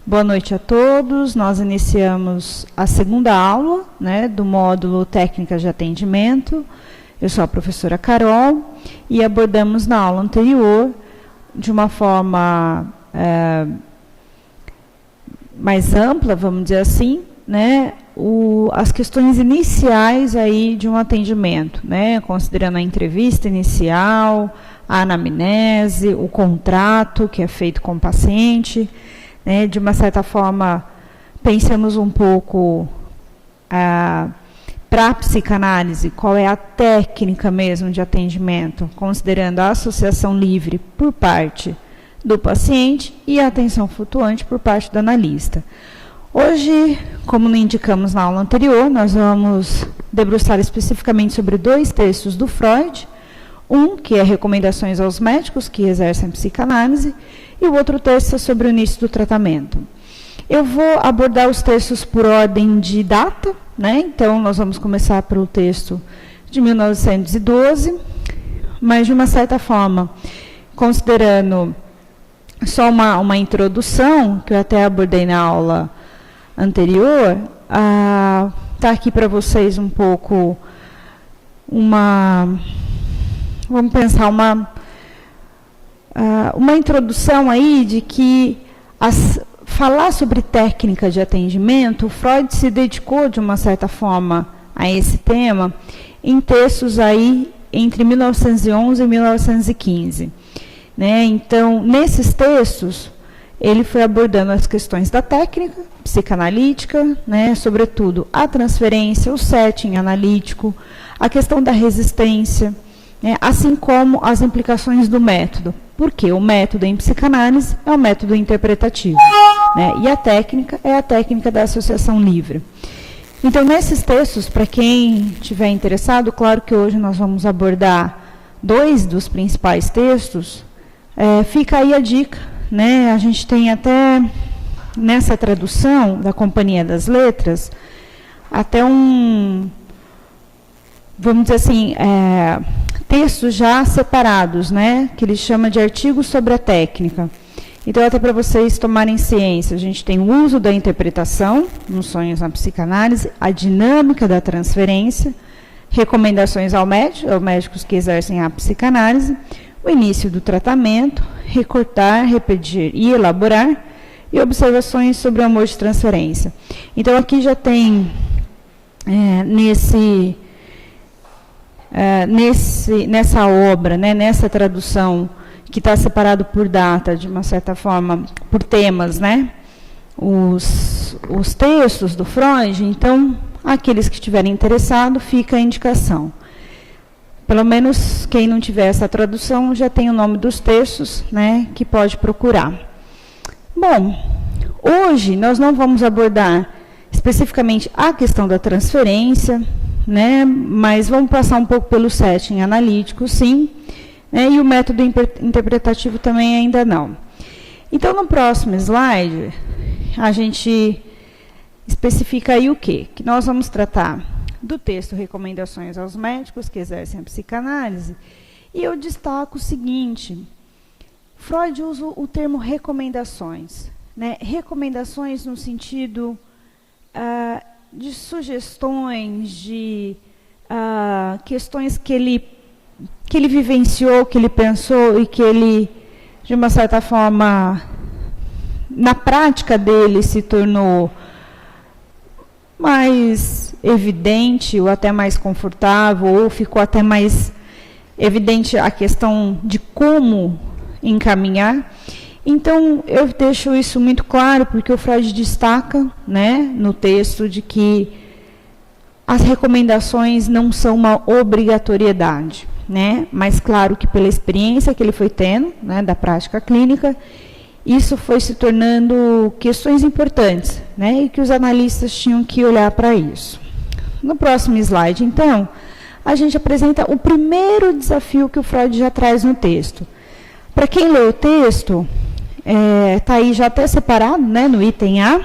Boa noite a todos. Nós iniciamos a segunda aula, né, do módulo Técnicas de Atendimento. Eu sou a professora Carol e abordamos na aula anterior, de uma forma mais ampla, vamos dizer assim, né, as questões iniciais aí de um atendimento, né, considerando a entrevista inicial, a anamnese, o contrato que é feito com o paciente, né, de uma certa forma, pensamos um pouco para a psicanálise, qual é a técnica mesmo de atendimento, considerando a associação livre por parte do paciente e a atenção flutuante por parte do analista. Hoje, como indicamos na aula anterior, nós vamos debruçar especificamente sobre 2 textos do Freud, um que é Recomendações aos Médicos que Exercem Psicanálise, e o outro texto é sobre o início do tratamento. Eu vou abordar os textos por ordem de data, né? Então, nós vamos começar pelo texto de 1912, mas de uma certa forma, considerando só uma introdução, que eu até abordei na aula anterior, está aqui para vocês um pouco vamos pensar uma introdução aí de que falar sobre técnica de atendimento, Freud se dedicou de uma certa forma a esse tema em textos aí entre 1911 e 1915. Né? Então, nesses textos, ele foi abordando as questões da técnica psicanalítica, né? Sobretudo a transferência, o setting analítico, a questão da resistência, né? Assim como as implicações do método. Porque o método em psicanálise é o método interpretativo, né? E a técnica é a técnica da associação livre. Então, nesses textos, para quem estiver interessado, claro que hoje nós vamos abordar 2 dos principais textos, fica aí a dica, né? A gente tem até, nessa tradução da Companhia das Letras, até vamos dizer assim, textos já separados, né? Que ele chama de artigos sobre a técnica. Então, até para vocês tomarem ciência, a gente tem o uso da interpretação nos sonhos na psicanálise, a dinâmica da transferência, recomendações aos médicos que exercem a psicanálise, o início do tratamento, recortar, repetir e elaborar, e observações sobre o amor de transferência. Então, aqui já tem, nessa obra, né, nessa tradução, que está separado por data, de uma certa forma, por temas, né, os textos do Freud. Então, aqueles que estiverem interessados, fica a indicação. Pelo menos quem não tiver essa tradução já tem o nome dos textos, né, que pode procurar. Bom, hoje nós não vamos abordar especificamente a questão da transferência, né, mas vamos passar um pouco pelo setting analítico, sim, né, e o método interpretativo também ainda não. Então, no próximo slide, a gente especifica aí o quê? Que nós vamos tratar do texto Recomendações aos Médicos que Exercem a Psicanálise, e eu destaco o seguinte: Freud usa o termo recomendações, né? Recomendações no sentido de sugestões, de questões que ele vivenciou, que ele pensou e que ele, de uma certa forma, na prática dele se tornou mais evidente, ou até mais confortável, ou ficou até mais evidente a questão de como encaminhar. Então, eu deixo isso muito claro, porque o Freud destaca, né, no texto, de que as recomendações não são uma obrigatoriedade, né, mas claro que pela experiência que ele foi tendo, né, da prática clínica, isso foi se tornando questões importantes, né, e que os analistas tinham que olhar para isso. No próximo slide, então, a gente apresenta o primeiro desafio que o Freud já traz no texto. Para quem lê o texto, está aí já até separado, né, no item A,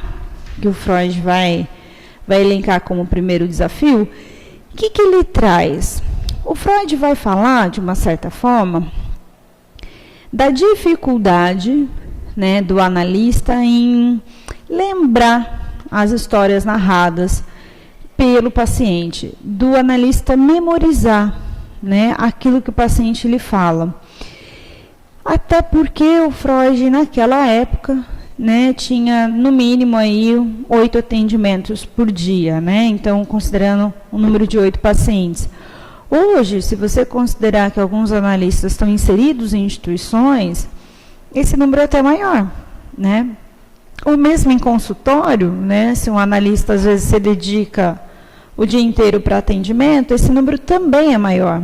que o Freud vai elencar como primeiro desafio. O que ele traz? O Freud vai falar, de uma certa forma, da dificuldade, né, do analista em lembrar as histórias narradas pelo paciente, do analista memorizar, né, aquilo que o paciente lhe fala. Até porque o Freud, naquela época, né, tinha no mínimo aí 8 atendimentos por dia, né? Então, considerando o número de 8 pacientes. Hoje, se você considerar que alguns analistas estão inseridos em instituições, esse número é até maior, né? Ou mesmo em consultório, né, se um analista às vezes se dedica o dia inteiro para atendimento, esse número também é maior.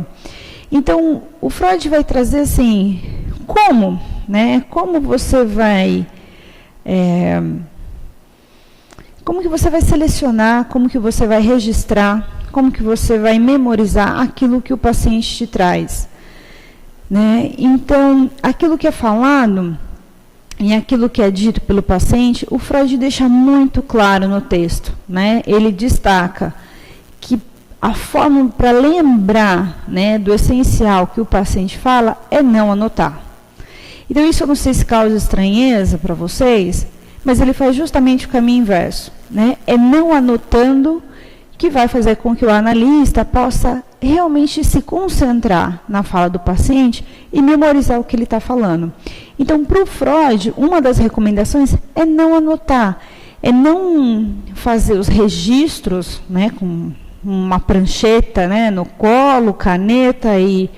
Então, o Freud vai trazer assim, como, né, como você vai como que você vai selecionar, como que você vai registrar, como que você vai memorizar aquilo que o paciente te traz, né? Então, aquilo que é falado e aquilo que é dito pelo paciente, o Freud deixa muito claro no texto, né? Ele destaca que a forma para lembrar, né, do essencial que o paciente fala é não anotar. Então, isso eu não sei se causa estranheza para vocês, mas ele faz justamente o caminho inverso, né? É não anotando que vai fazer com que o analista possa realmente se concentrar na fala do paciente e memorizar o que ele está falando. Então, para o Freud, uma das recomendações é não anotar, é não fazer os registros, né, com uma prancheta, né, no colo, caneta e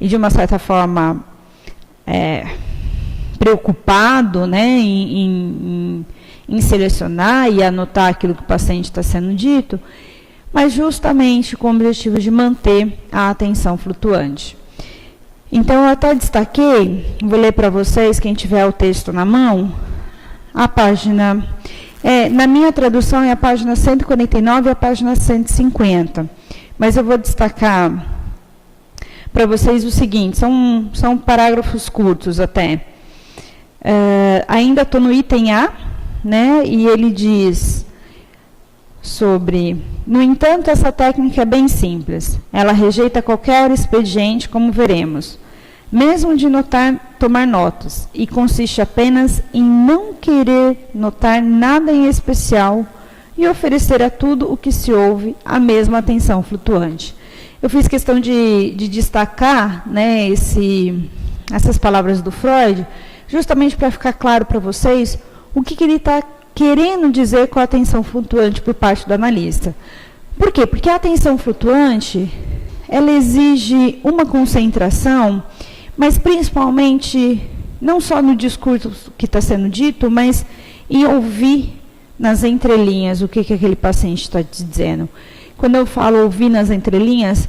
de uma certa forma preocupado, né, em selecionar e anotar aquilo que o paciente está sendo dito, mas justamente com o objetivo de manter a atenção flutuante. Então, eu até destaquei, vou ler para vocês, quem tiver o texto na mão, a página, na minha tradução é a página 149 e a página 150, mas eu vou destacar para vocês o seguinte, são parágrafos curtos até. Ainda estou no item A, né, e ele diz sobre, no entanto, essa técnica é bem simples, ela rejeita qualquer expediente, como veremos, mesmo de tomar notas, e consiste apenas em não querer notar nada em especial e oferecer a tudo o que se ouve a mesma atenção flutuante. Eu fiz questão de destacar, né, essas palavras do Freud, justamente para ficar claro para vocês o que ele está querendo dizer com a atenção flutuante por parte do analista. Por quê? Porque a atenção flutuante, ela exige uma concentração, mas principalmente, não só no discurso que está sendo dito, mas em ouvir nas entrelinhas o que aquele paciente está dizendo. Quando eu falo ouvir nas entrelinhas,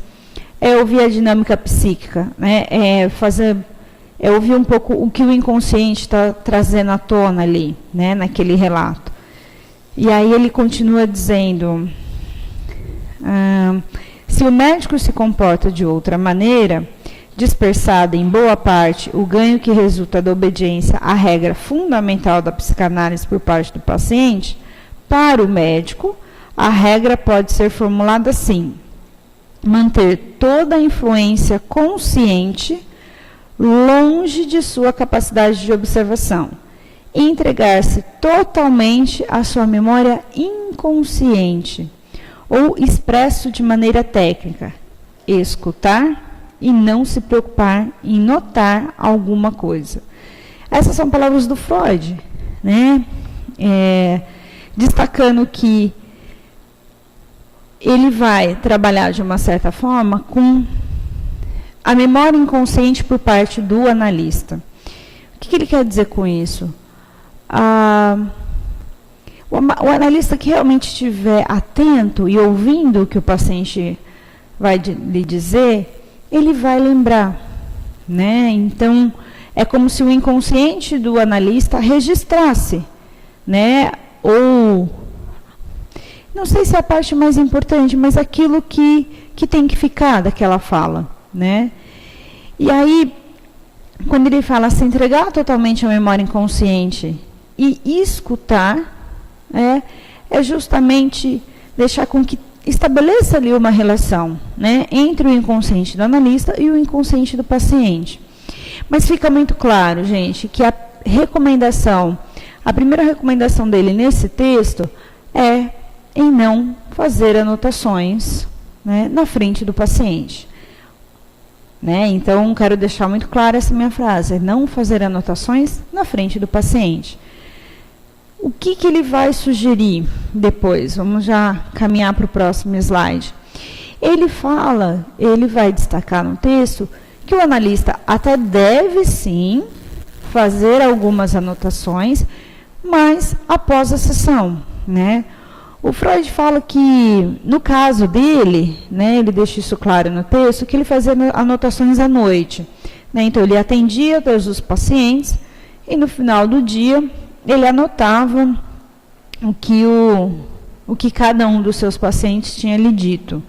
é ouvir a dinâmica psíquica, né? É ouvir um pouco o que o inconsciente está trazendo à tona ali, né, naquele relato. E aí ele continua dizendo, se o médico se comporta de outra maneira, dispersada em boa parte o ganho que resulta da obediência à regra fundamental da psicanálise por parte do paciente, para o médico, a regra pode ser formulada assim: manter toda a influência consciente longe de sua capacidade de observação, e entregar-se totalmente à sua memória inconsciente, ou expresso de maneira técnica, escutar e não se preocupar em notar alguma coisa. Essas são palavras do Freud, né? Destacando que ele vai trabalhar de uma certa forma com a memória inconsciente por parte do analista. O que ele quer dizer com isso? O analista que realmente estiver atento e ouvindo o que o paciente vai lhe dizer, ele vai lembrar, né? Então, é como se o inconsciente do analista registrasse, né? Ou, não sei se é a parte mais importante, mas aquilo que tem que ficar daquela fala, né? E aí, quando ele fala se entregar totalmente à memória inconsciente e escutar, é justamente deixar com que estabeleça ali uma relação, né, entre o inconsciente do analista e o inconsciente do paciente. Mas fica muito claro, gente, que a recomendação A primeira recomendação dele nesse texto é em não fazer anotações, né, na frente do paciente. Né? Então, quero deixar muito clara essa minha frase, não fazer anotações na frente do paciente. O que ele vai sugerir depois? Vamos já caminhar para o próximo slide. Ele vai destacar no texto que o analista até deve sim fazer algumas anotações, mas após a sessão, né? O Freud fala que, no caso dele, né, ele deixa isso claro no texto, que ele fazia anotações à noite. Né? Então, ele atendia todos os pacientes e, no final do dia, ele anotava o que cada um dos seus pacientes tinha lhe dito.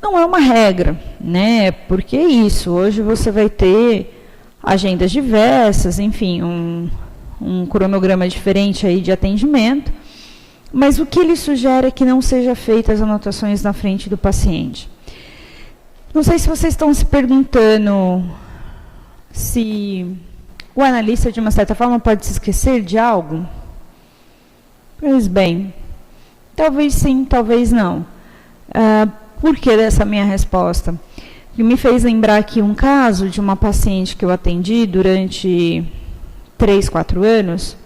Não é uma regra, né? Porque é isso. Hoje você vai ter agendas diversas, enfim, um cronograma diferente aí de atendimento. Mas o que ele sugere é que não seja feitas as anotações na frente do paciente. Não sei se vocês estão se perguntando se o analista, de uma certa forma, pode se esquecer de algo. Pois bem, talvez sim, talvez não. Por que dessa minha resposta? Que me fez lembrar aqui um caso de uma paciente que eu atendi durante 3, 4 anos,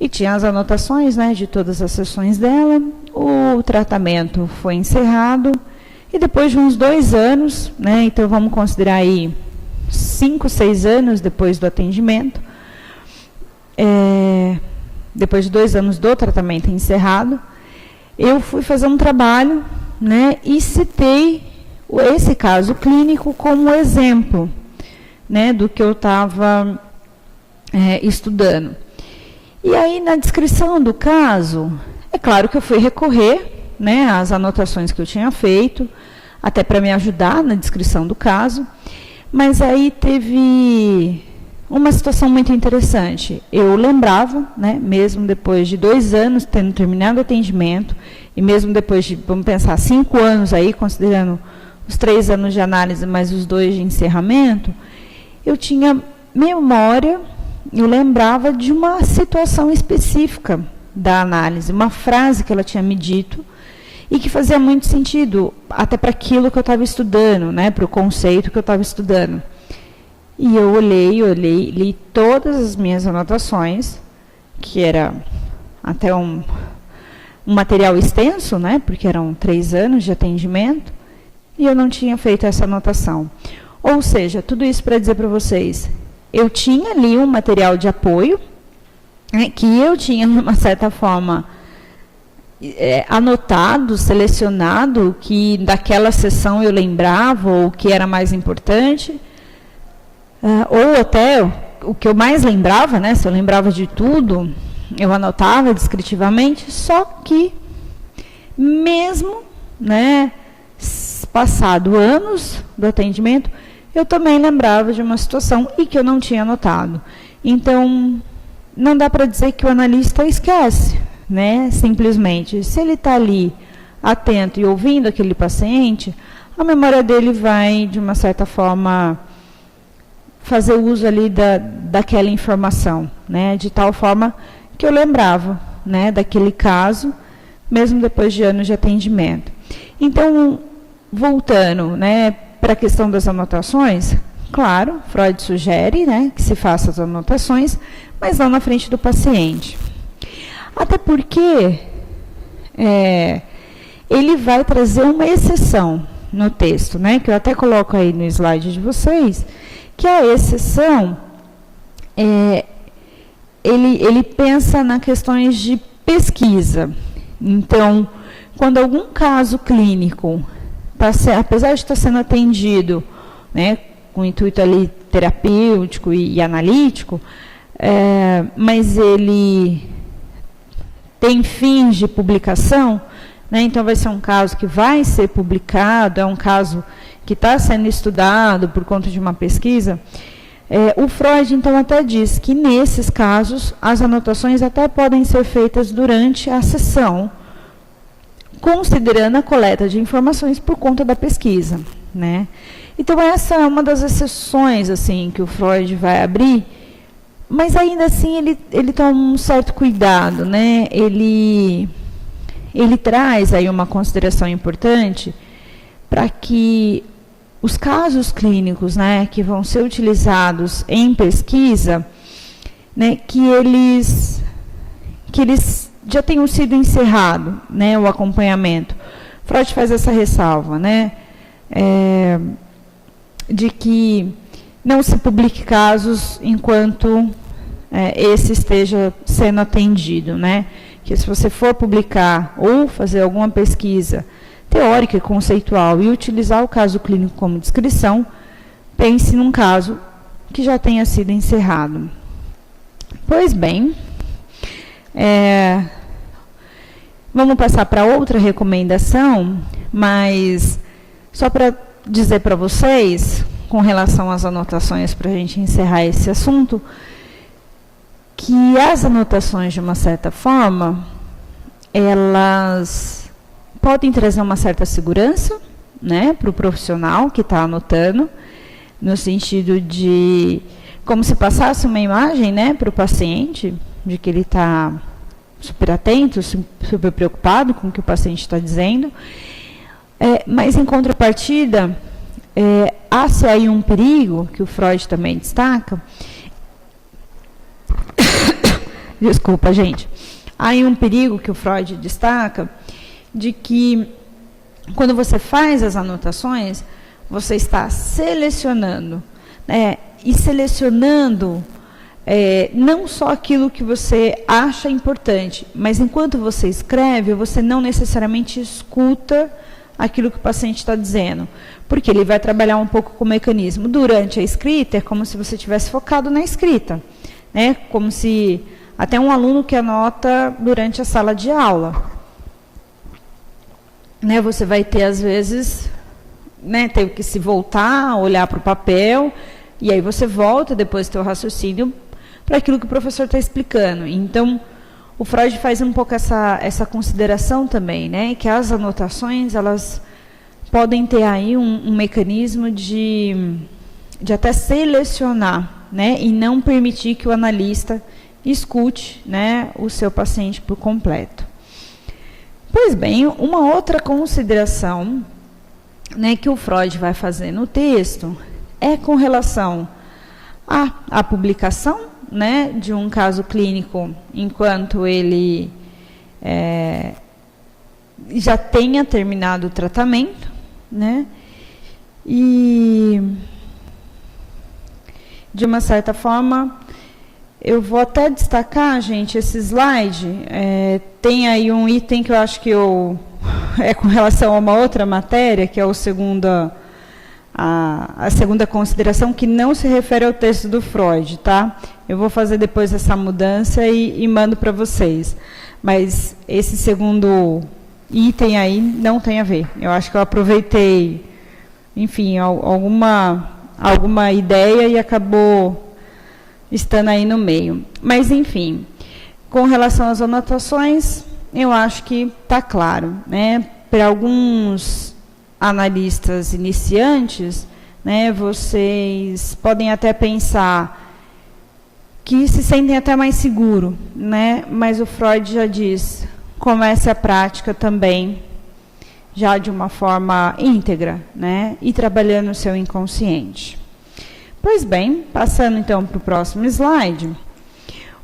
e tinha as anotações, né, de todas as sessões dela. O tratamento foi encerrado, e depois de uns 2 anos, né, então vamos considerar aí 5, 6 anos depois do atendimento, depois de 2 anos do tratamento encerrado, eu fui fazer um trabalho, né, e citei esse caso clínico como exemplo, né, do que eu estava estudando. E aí, na descrição do caso, é claro que eu fui recorrer, né, às anotações que eu tinha feito, até para me ajudar na descrição do caso, mas aí teve uma situação muito interessante. Eu lembrava, né, mesmo depois de 2 anos tendo terminado o atendimento, e mesmo depois de, vamos pensar, 5 anos aí, considerando os 3 anos de análise mais os 2 de encerramento, eu tinha memória. Eu lembrava de uma situação específica da análise, uma frase que ela tinha me dito e que fazia muito sentido, até para aquilo que eu estava estudando, né, para o conceito que eu estava estudando. E eu olhei, li todas as minhas anotações, que era até um material extenso, né, porque eram 3 anos de atendimento, e eu não tinha feito essa anotação. Ou seja, tudo isso para dizer para vocês, eu tinha ali um material de apoio, né, que eu tinha, de uma certa forma, anotado, selecionado, que daquela sessão eu lembrava, ou o que era mais importante, ou até o que eu mais lembrava, né, se eu lembrava de tudo, eu anotava descritivamente, só que, mesmo, né, passado anos do atendimento, eu também lembrava de uma situação e que eu não tinha anotado. Então, não dá para dizer que o analista esquece, né? Simplesmente, se ele está ali atento e ouvindo aquele paciente, a memória dele vai, de uma certa forma, fazer uso ali daquela informação, né? De tal forma que eu lembrava, né, daquele caso, mesmo depois de anos de atendimento. Então, voltando, né, para a questão das anotações, claro, Freud sugere, né, que se faça as anotações, mas não na frente do paciente. Até porque ele vai trazer uma exceção no texto, né, que eu até coloco aí no slide de vocês, que a exceção, ele pensa nas questões de pesquisa. Então, quando algum caso clínico, apesar de estar sendo atendido, né, com intuito ali terapêutico e analítico, mas ele tem fins de publicação, né, então vai ser um caso que vai ser publicado, é um caso que está sendo estudado por conta de uma pesquisa, o Freud, então, até diz que, nesses casos, as anotações até podem ser feitas durante a sessão, considerando a coleta de informações por conta da pesquisa, né? Então, essa é uma das exceções, assim, que o Freud vai abrir Mas ainda assim ele toma um certo cuidado, né? Ele traz aí uma consideração importante para que os casos clínicos, né, que vão ser utilizados em pesquisa, né, que eles já tenham sido encerrado, né, o acompanhamento. Freud faz essa ressalva, né, de que não se publique casos enquanto esse esteja sendo atendido, né, que se você for publicar ou fazer alguma pesquisa teórica e conceitual e utilizar o caso clínico como descrição, pense num caso que já tenha sido encerrado. Pois bem, vamos passar para outra recomendação, mas só para dizer para vocês, com relação às anotações, para a gente encerrar esse assunto, que as anotações, de uma certa forma, elas podem trazer uma certa segurança, né, para o profissional que está anotando, no sentido de como se passasse uma imagem, né, para o paciente, de que ele está super atento, super preocupado com o que o paciente está dizendo, mas em contrapartida, há-se aí um perigo, que o Freud também destaca, desculpa, gente, há aí um perigo que o Freud destaca, de que quando você faz as anotações, você está selecionando, né, e selecionando não só aquilo que você acha importante, mas enquanto você escreve, você não necessariamente escuta aquilo que o paciente está dizendo, porque ele vai trabalhar um pouco com o mecanismo. Durante a escrita, é como se você tivesse focado na escrita, né, como se até um aluno que anota durante a sala de aula, né, você vai ter, às vezes, né, ter que se voltar, olhar para o papel, e aí você volta depois do seu raciocínio para aquilo que o professor está explicando. Então, o Freud faz um pouco essa consideração também, né, que as anotações, elas podem ter aí um mecanismo de até selecionar, né, e não permitir que o analista escute, né, o seu paciente por completo. Pois bem, uma outra consideração, né, que o Freud vai fazer no texto é com relação à publicação, né, de um caso clínico enquanto ele já tenha terminado o tratamento, né, e de uma certa forma eu vou até destacar, gente, esse slide, tem aí um item que eu acho que é com relação a uma outra matéria, que é a segunda consideração, que não se refere ao texto do Freud, tá? Eu vou fazer depois essa mudança e mando para vocês. Mas esse segundo item aí não tem a ver. Eu acho que eu aproveitei, enfim, alguma ideia e acabou estando aí no meio. Mas, enfim, com relação às anotações, eu acho que está claro, né? Para alguns analistas iniciantes, né, vocês podem até pensar que se sentem até mais seguro, né? Mas o Freud já diz, comece a prática também já de uma forma íntegra, né? E trabalhando o seu inconsciente. Pois bem, passando então para o próximo slide,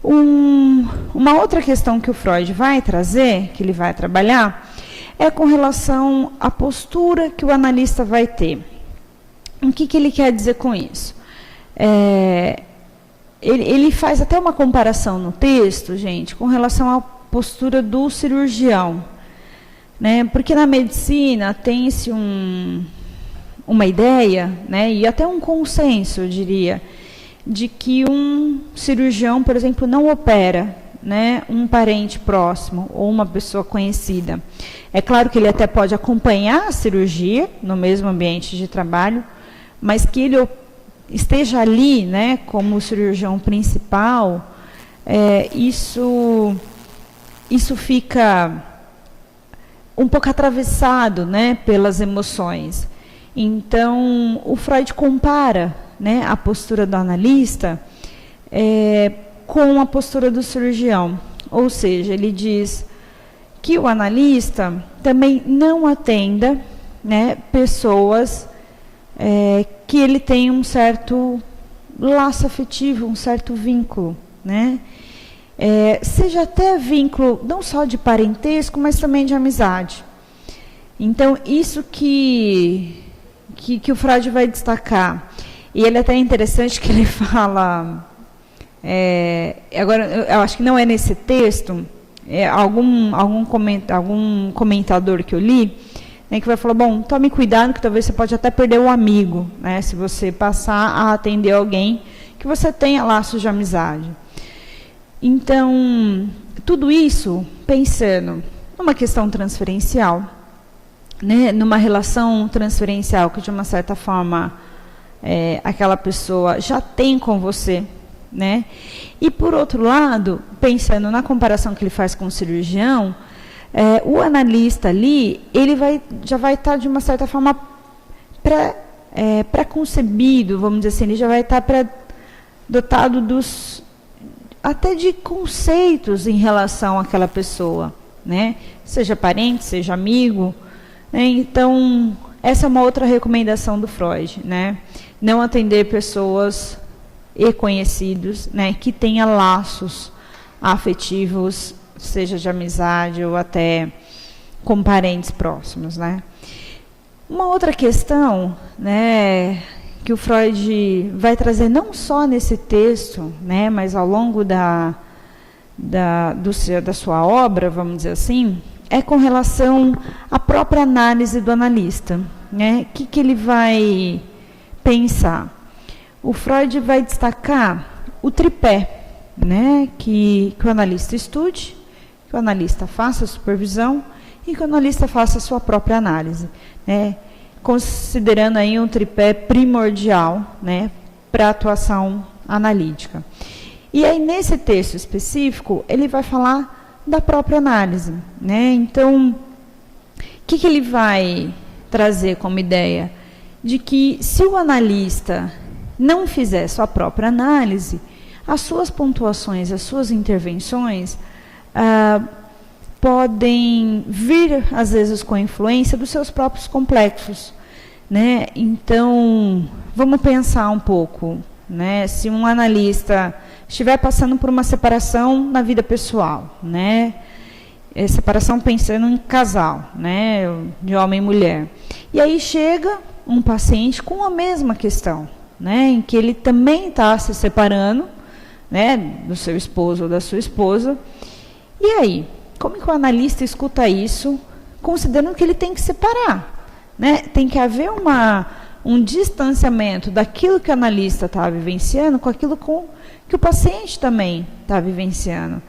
uma outra questão que o Freud vai trazer, que ele vai trabalhar, é com relação à postura que o analista vai ter. O que ele quer dizer com isso? Ele faz até uma comparação no texto, gente, com relação à postura do cirurgião, né? Porque na medicina tem-se uma ideia, né, e até um consenso, eu diria, de que um cirurgião, por exemplo, não opera, né, um parente próximo ou uma pessoa conhecida. É claro que ele até pode acompanhar a cirurgia no mesmo ambiente de trabalho, mas que ele esteja ali, né, como o cirurgião principal, isso fica um pouco atravessado, né, pelas emoções. Então, o Freud compara, né, a postura do analista com a postura do cirurgião. Ou seja, ele diz que o analista também não atenda, né, pessoas que ele tem um certo laço afetivo, um certo vínculo, né? Seja até vínculo não só de parentesco, mas também de amizade. Então, isso que o Freud vai destacar. E ele é até interessante que ele fala, agora, eu acho que não é nesse texto, algum comentador que eu li, né, que vai falar, bom, tome cuidado que talvez você pode até perder o amigo, né, se você passar a atender alguém que você tenha laços de amizade. Então, tudo isso pensando numa questão transferencial, né, numa relação transferencial que, de uma certa forma, aquela pessoa já tem com você, né? E, por outro lado, pensando na comparação que ele faz com o cirurgião, o analista ali, ele já vai estar, de uma certa forma, pré-concebido, vamos dizer assim, ele já vai estar dotado até de conceitos em relação àquela pessoa, né? Seja parente, seja amigo, né? Então, essa é uma outra recomendação do Freud, né? Não atender pessoas e conhecidos, né, que tenha laços afetivos, seja de amizade ou até com parentes próximos, né? Uma outra questão, né, que o Freud vai trazer não só nesse texto, né, mas ao longo da sua obra, vamos dizer assim, é com relação à própria análise do analista, né? O que ele vai pensar? O Freud vai destacar o tripé, né, que o analista estude, que o analista faça a supervisão e que o analista faça a sua própria análise, né, considerando aí um tripé primordial, né, para a atuação analítica. E aí, nesse texto específico, ele vai falar da própria análise, né? Então, o que ele vai trazer como ideia? De que se o analista não fizer sua própria análise, as suas pontuações, as suas intervenções podem vir, às vezes, com a influência dos seus próprios complexos, né? Então, vamos pensar um pouco, né? Se um analista estiver passando por uma separação na vida pessoal, né? Separação pensando em casal, né? De homem e mulher. E aí chega um paciente com a mesma questão, né, em que ele também está se separando, né, do seu esposo ou da sua esposa. E aí, como que o analista escuta isso, considerando que ele tem que separar, né? Tem que haver um distanciamento daquilo que o analista está vivenciando com aquilo que o paciente também está vivenciando.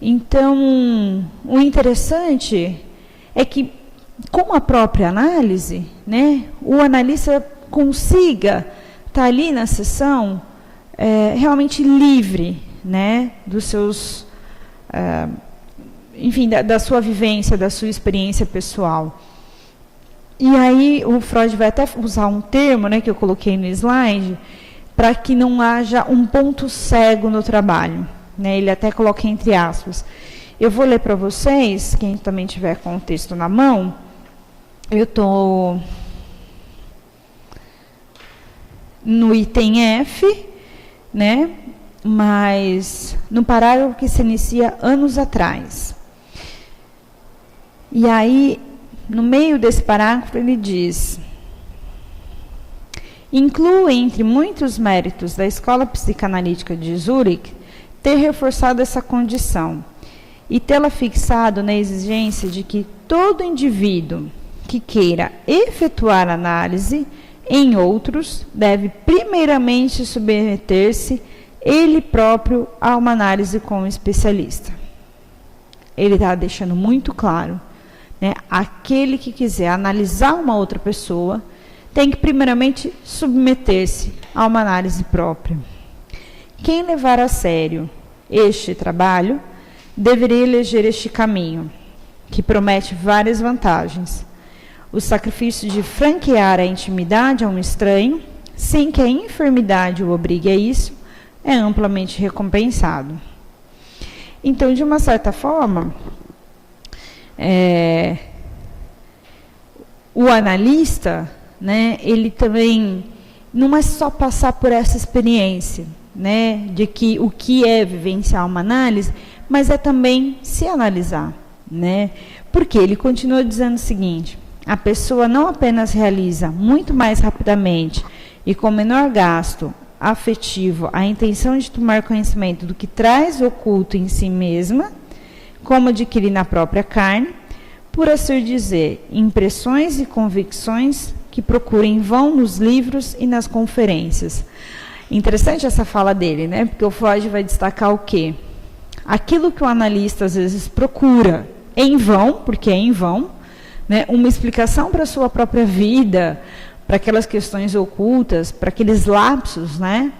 Então, o interessante é que, com a própria análise, né, o analista consiga estar ali na sessão realmente livre, né, dos seus, enfim, da sua vivência, da sua experiência pessoal. E aí o Freud vai até usar um termo, né, que eu coloquei no slide, para que não haja um ponto cego no trabalho, né, ele até coloca entre aspas. Eu vou ler para vocês, quem também tiver com o texto na mão. Eu estou no item F, né? Mas no parágrafo que se inicia anos atrás. E aí, no meio desse parágrafo, ele diz: inclui entre muitos méritos da Escola Psicanalítica de Zurique ter reforçado essa condição e tê-la fixado na exigência de que todo indivíduo que queira efetuar análise em outros deve primeiramente submeter-se ele próprio a uma análise com um especialista. Ele está deixando muito claro, né, aquele que quiser analisar uma outra pessoa tem que primeiramente submeter-se a uma análise própria. Quem levar a sério este trabalho deveria eleger este caminho, que promete várias vantagens. O sacrifício de franquear a intimidade a um estranho, sem que a enfermidade o obrigue a isso, é amplamente recompensado. Então, de uma certa forma, o analista, né, ele também não é só passar por essa experiência, né, de que o que é vivenciar uma análise, mas é também se analisar, né? Porque ele continua dizendo o seguinte: a pessoa não apenas realiza muito mais rapidamente e com menor gasto afetivo a intenção de tomar conhecimento do que traz oculto em si mesma, como adquirir na própria carne, por assim dizer, impressões e convicções que procura em vão nos livros e nas conferências. Interessante essa fala dele, né? Porque o Freud vai destacar o quê? Aquilo que o analista às vezes procura em vão, porque é em vão, né? Uma explicação para a sua própria vida, para aquelas questões ocultas, para aqueles lapsos, né?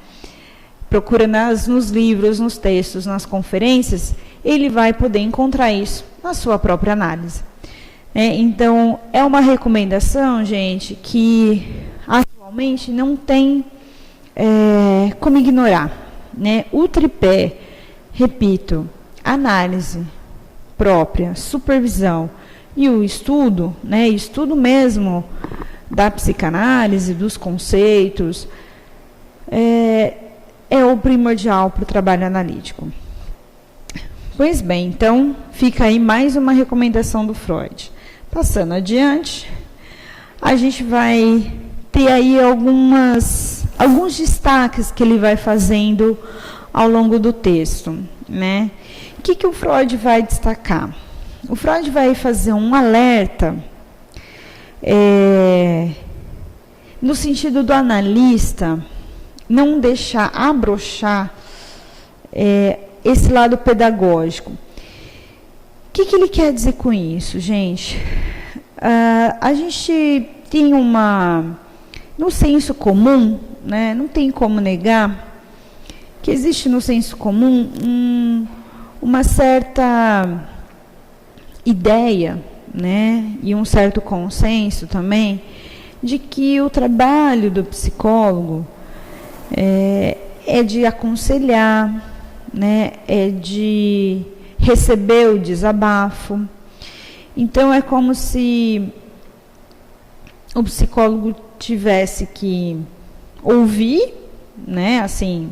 Procura nos livros, nos textos, nas conferências, ele vai poder encontrar isso na sua própria análise. Então, é uma recomendação, gente, que atualmente não tem como ignorar, né? O tripé, repito, análise própria, supervisão e o estudo, né? Estudo mesmo da psicanálise, dos conceitos, é o primordial para o trabalho analítico. Pois bem, então, fica aí mais uma recomendação do Freud. Passando adiante, a gente vai ter aí alguns destaques que ele vai fazendo ao longo do texto, né? O que o Freud vai destacar? O Freud vai fazer um alerta no sentido do analista não deixar abrochar esse lado pedagógico. O que ele quer dizer com isso, gente? A gente tem no senso comum, né, não tem como negar que existe no senso comum uma certa ideia, né, e um certo consenso também, de que o trabalho do psicólogo é de aconselhar, né, é de receber o desabafo. Então, é como se o psicólogo tivesse que ouvir, né, assim,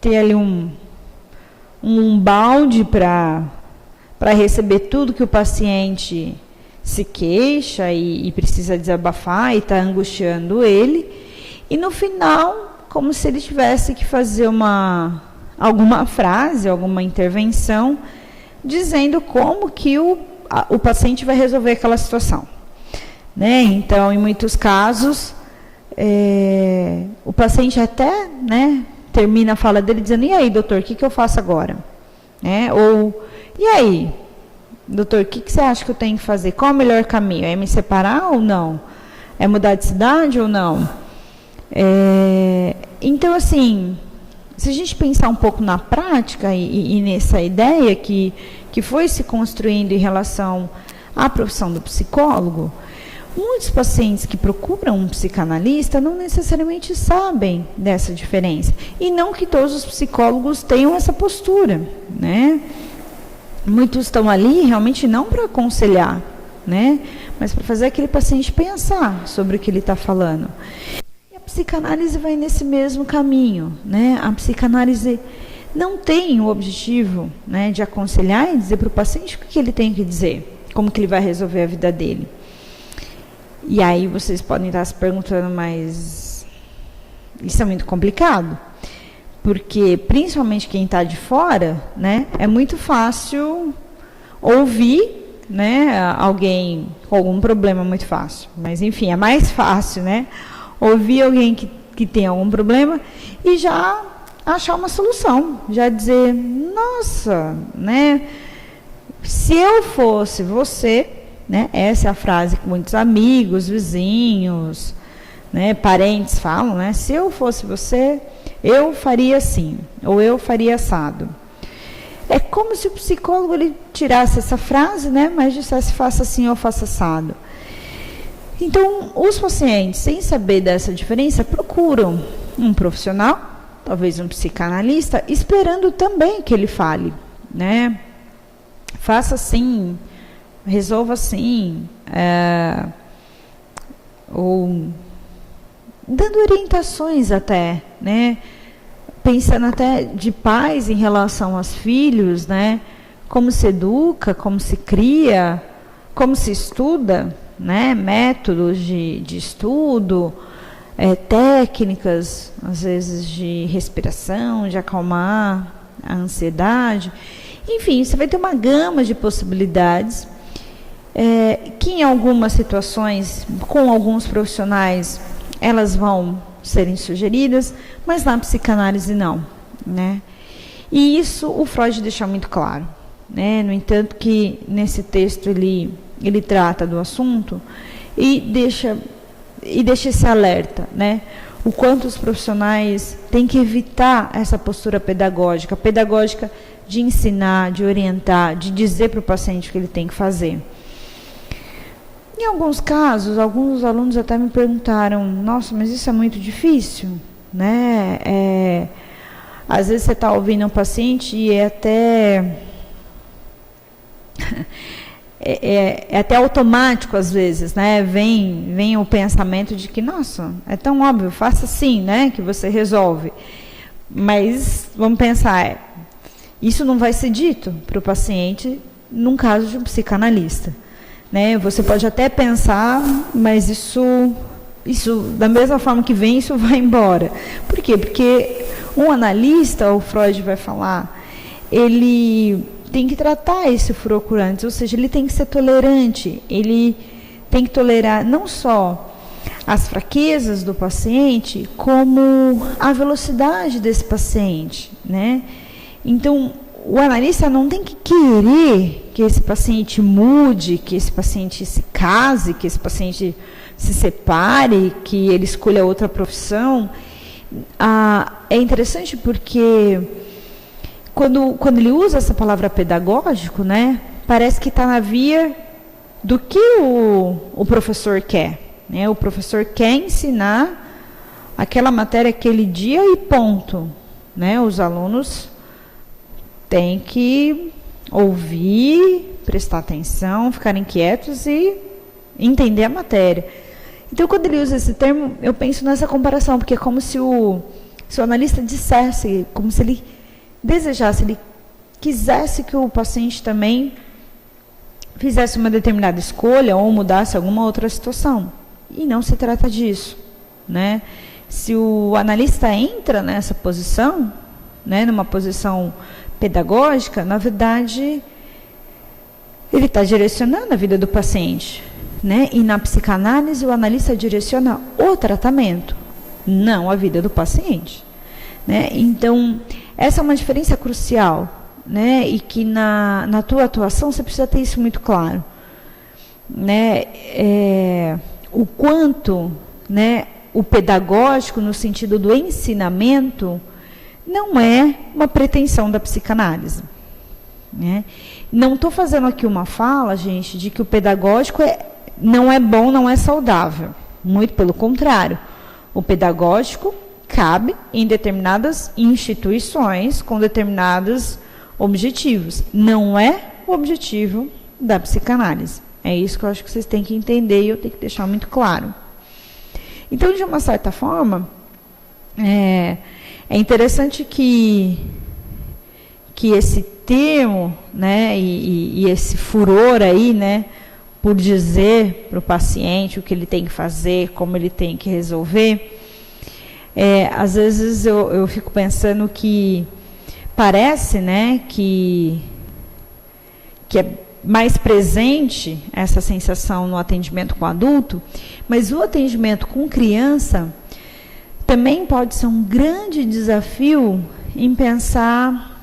ter ali um balde para receber tudo que o paciente se queixa e precisa desabafar e está angustiando ele, e no final, como se ele tivesse que fazer alguma frase, alguma intervenção, dizendo como que o paciente vai resolver aquela situação, né? Então, em muitos casos, o paciente até, né, termina a fala dele dizendo: e aí, doutor, o que eu faço agora? Ou, e aí, doutor, o que você acha que eu tenho que fazer? Qual é o melhor caminho? É me separar ou não? É mudar de cidade ou não? Então, assim, se a gente pensar um pouco na prática e nessa ideia que foi se construindo em relação à profissão do psicólogo, muitos pacientes que procuram um psicanalista não necessariamente sabem dessa diferença. E não que todos os psicólogos tenham essa postura, né? Muitos estão ali realmente não para aconselhar, né, mas para fazer aquele paciente pensar sobre o que ele está falando. E a psicanálise vai nesse mesmo caminho, né? A psicanálise não tem o objetivo, né, de aconselhar e dizer para o paciente o que ele tem que dizer, como que ele vai resolver a vida dele. E aí vocês podem estar se perguntando, mas isso é muito complicado? Porque, principalmente quem está de fora, né, é muito fácil ouvir, né, alguém com algum problema, muito fácil. Mas, enfim, é mais fácil, né, ouvir alguém que tem algum problema e já achar uma solução. Já dizer: nossa, né, se eu fosse você, né, essa é a frase que muitos amigos, vizinhos, né, parentes falam, né, se eu fosse você, eu faria assim, ou eu faria assado. É como se o psicólogo ele tirasse essa frase, né, mas dissesse: faça assim ou faça assado. Então, os pacientes, sem saber dessa diferença, procuram um profissional, talvez um psicanalista, esperando também que ele fale, né? Faça assim, resolva assim, ou dando orientações até, né? Pensando até de pais em relação aos filhos, né? Como se educa, como se cria, como se estuda, né? Métodos de estudo, técnicas, às vezes, de respiração, de acalmar a ansiedade. Enfim, você vai ter uma gama de possibilidades que em algumas situações, com alguns profissionais, elas vão serem sugeridas, mas na psicanálise não, né? E isso o Freud deixa muito claro, né? No entanto que nesse texto ele trata do assunto e deixa esse alerta, né? O quanto os profissionais têm que evitar essa postura pedagógica de ensinar, de orientar, de dizer para o paciente o que ele tem que fazer. Em alguns casos, alguns alunos até me perguntaram, nossa, mas isso é muito difícil, né? Às vezes você está ouvindo um paciente e é até até automático às vezes, né? Vem o pensamento de que, nossa, é tão óbvio, faça assim, né? Que você resolve. Mas vamos pensar, isso não vai ser dito para o paciente num caso de um psicanalista, né? Você pode até pensar, mas isso da mesma forma que vem, isso vai embora. Por quê? Porque um analista, o Freud vai falar, ele tem que tratar esse furor antes, ou seja, ele tem que ser tolerante, ele tem que tolerar não só as fraquezas do paciente, como a velocidade desse paciente, né? Então, o analista não tem que querer que esse paciente mude, que esse paciente se case, que esse paciente se separe, que ele escolha outra profissão. É interessante porque quando ele usa essa palavra pedagógico, né, parece que está na via do que o professor quer, né? O professor quer ensinar aquela matéria aquele dia e ponto, né? Os alunos têm que ouvir, prestar atenção, ficarem quietos e entender a matéria. Então, quando ele usa esse termo, eu penso nessa comparação, porque é como se o analista dissesse, como se ele desejasse, ele quisesse que o paciente também fizesse uma determinada escolha ou mudasse alguma outra situação. E não se trata disso, né? Se o analista entra nessa posição, né, numa posição pedagógica, na verdade, ele está direcionando a vida do paciente, né? E na psicanálise, o analista direciona o tratamento, não a vida do paciente, né? Então, essa é uma diferença crucial, né? E que na tua atuação você precisa ter isso muito claro, né? O quanto, né, o pedagógico, no sentido do ensinamento, não é uma pretensão da psicanálise, né? Não estou fazendo aqui uma fala, gente, de que o pedagógico não é bom, não é saudável. Muito pelo contrário. O pedagógico cabe em determinadas instituições com determinados objetivos. Não é o objetivo da psicanálise. É isso que eu acho que vocês têm que entender e eu tenho que deixar muito claro. Então, de uma certa forma, é interessante que esse termo, né, e esse furor aí, né, por dizer para o paciente o que ele tem que fazer, como ele tem que resolver, às vezes eu fico pensando que parece, né, que é mais presente essa sensação no atendimento com adulto, mas o atendimento com criança também pode ser um grande desafio em pensar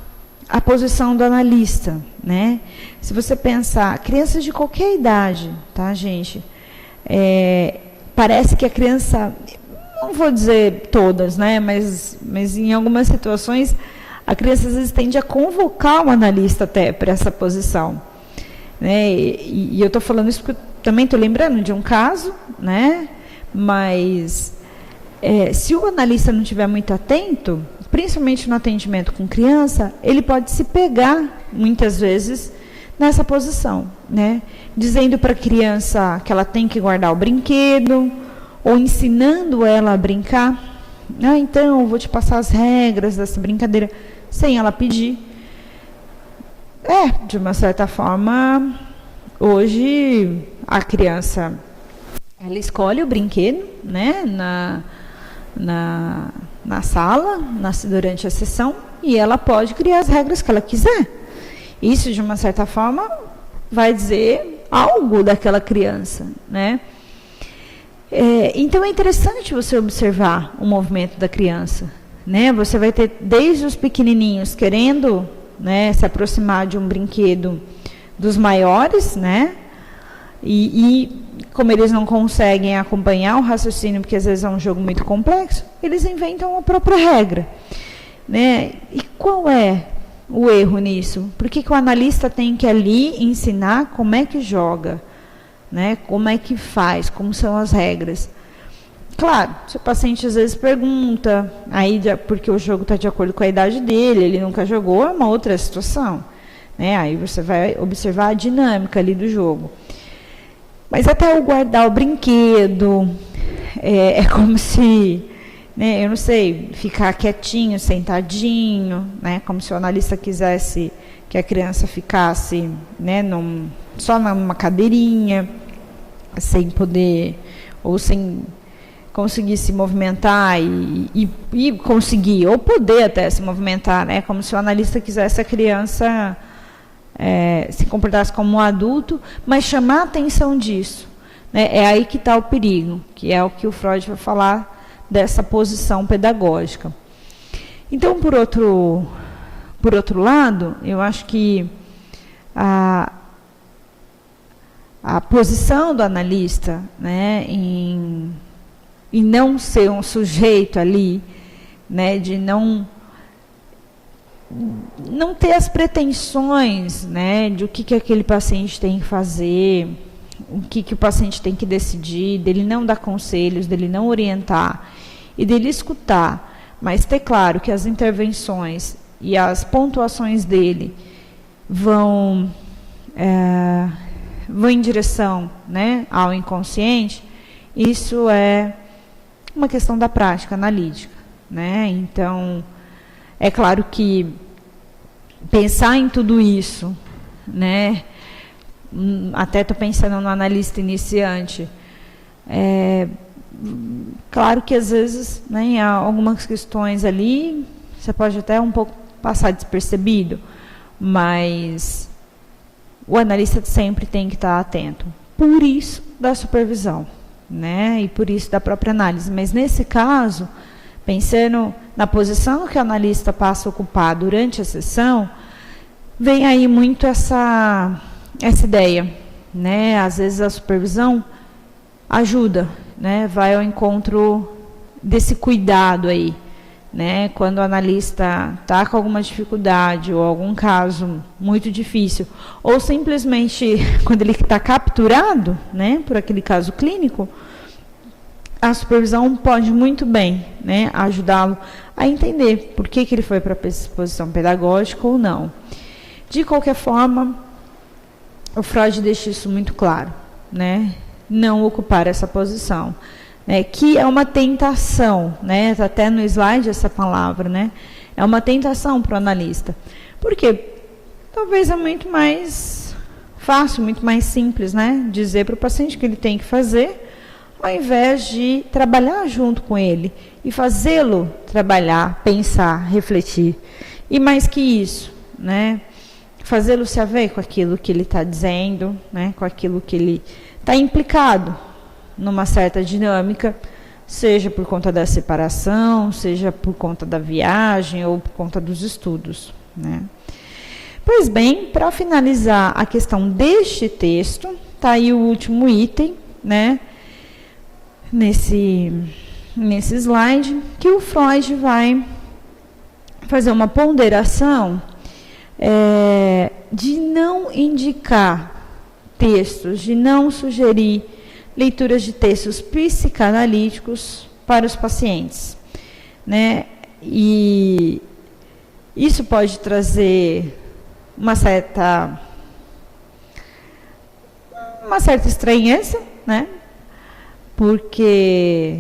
a posição do analista, né? Se você pensar, crianças de qualquer idade, tá, gente? Parece que a criança, não vou dizer todas, né? Mas em algumas situações, a criança às vezes tende a convocar o analista até para essa posição, né? E eu estou falando isso porque eu também estou lembrando de um caso, né? Mas se o analista não estiver muito atento, principalmente no atendimento com criança, ele pode se pegar, muitas vezes, nessa posição, né? Dizendo para a criança que ela tem que guardar o brinquedo, ou ensinando ela a brincar. Ah, então, eu vou te passar as regras dessa brincadeira, sem ela pedir. De uma certa forma, hoje, a criança, ela escolhe o brinquedo, né, na sala, durante a sessão, e ela pode criar as regras que ela quiser. Isso, de uma certa forma, vai dizer algo daquela criança, né? Então, é interessante você observar o movimento da criança, né? Você vai ter desde os pequenininhos querendo, né, se aproximar de um brinquedo dos maiores, né? E como eles não conseguem acompanhar o raciocínio, porque às vezes é um jogo muito complexo, eles inventam a própria regra, né? E qual é o erro nisso? Por que o analista tem que ali ensinar como é que joga, né? Como é que faz, como são as regras? Claro, se o paciente às vezes pergunta, aí porque o jogo está de acordo com a idade dele, ele nunca jogou, é uma outra situação, né? Aí você vai observar a dinâmica ali do jogo. Mas até o guardar o brinquedo, é como se, né, eu não sei, ficar quietinho, sentadinho, né, como se o analista quisesse que a criança ficasse, né, só numa cadeirinha, sem poder, ou sem conseguir se movimentar e conseguir, ou poder até se movimentar, né, como se o analista quisesse a criança se comportasse como um adulto, mas chamar a atenção disso, né? É aí que está o perigo, que é o que o Freud vai falar dessa posição pedagógica. Então, por outro lado, eu acho que a posição do analista, né, em não ser um sujeito ali, né, de não ter as pretensões, né, de o que aquele paciente tem que fazer, o que o paciente tem que decidir, dele não dar conselhos, dele não orientar, e dele escutar, mas ter claro que as intervenções e as pontuações dele vão em direção, né, ao inconsciente. Isso é uma questão da prática analítica, né? Então, é claro que pensar em tudo isso, né? Até estou pensando no analista iniciante. Claro que às vezes, né, há algumas questões ali, você pode até um pouco passar despercebido, mas o analista sempre tem que estar atento. Por isso da supervisão, né? E por isso da própria análise. Mas nesse caso, pensando na posição que o analista passa a ocupar durante a sessão, vem aí muito essa ideia, né? Às vezes a supervisão ajuda, né? Vai ao encontro desse cuidado aí, né? Quando o analista está com alguma dificuldade ou algum caso muito difícil, ou simplesmente quando ele está capturado, né, por aquele caso clínico, a supervisão pode muito bem, né, ajudá-lo a entender por que ele foi para a exposição pedagógica ou não. De qualquer forma, o Freud deixa isso muito claro, né, não ocupar essa posição, né, que é uma tentação, né, tá até no slide essa palavra, né, é uma tentação para o analista. Por quê? Talvez é muito mais fácil, muito mais simples, né, dizer para o paciente o que ele tem que fazer, ao invés de trabalhar junto com ele e fazê-lo trabalhar, pensar, refletir. E mais que isso, né, fazê-lo se haver com aquilo que ele está dizendo, né, com aquilo que ele está implicado numa certa dinâmica, seja por conta da separação, seja por conta da viagem ou por conta dos estudos, né. Pois bem, para finalizar a questão deste texto, está aí o último item, né, nesse slide, que o Freud vai fazer uma ponderação de não indicar textos, de não sugerir leituras de textos psicanalíticos para os pacientes, né? E isso pode trazer uma certa estranheza, né? Porque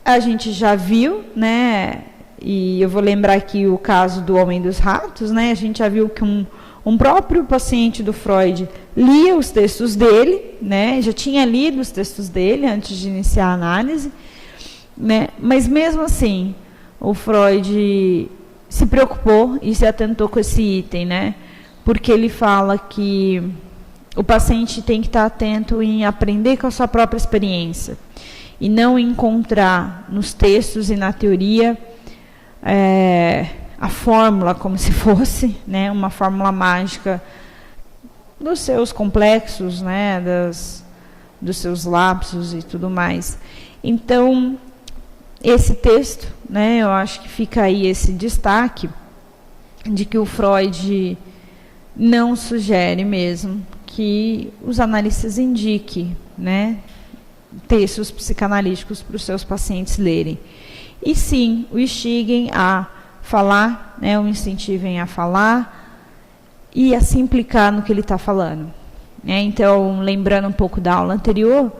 a gente já viu, né? E eu vou lembrar aqui o caso do Homem dos Ratos, né? A gente já viu que um próprio paciente do Freud lia os textos dele, né? Já tinha lido os textos dele antes de iniciar a análise, né? Mas mesmo assim, o Freud se preocupou e se atentou com esse item, né? Porque ele fala que o paciente tem que estar atento em aprender com a sua própria experiência e não encontrar nos textos e na teoria a fórmula como se fosse, né, uma fórmula mágica dos seus complexos, né, dos seus lapsos e tudo mais. Então, esse texto, né, eu acho que fica aí esse destaque de que o Freud não sugere mesmo que os analistas indiquem, né, textos psicanalíticos para os seus pacientes lerem. E sim, o instiguem a falar, né, o incentivem a falar e a se implicar no que ele está falando. Então, lembrando um pouco da aula anterior,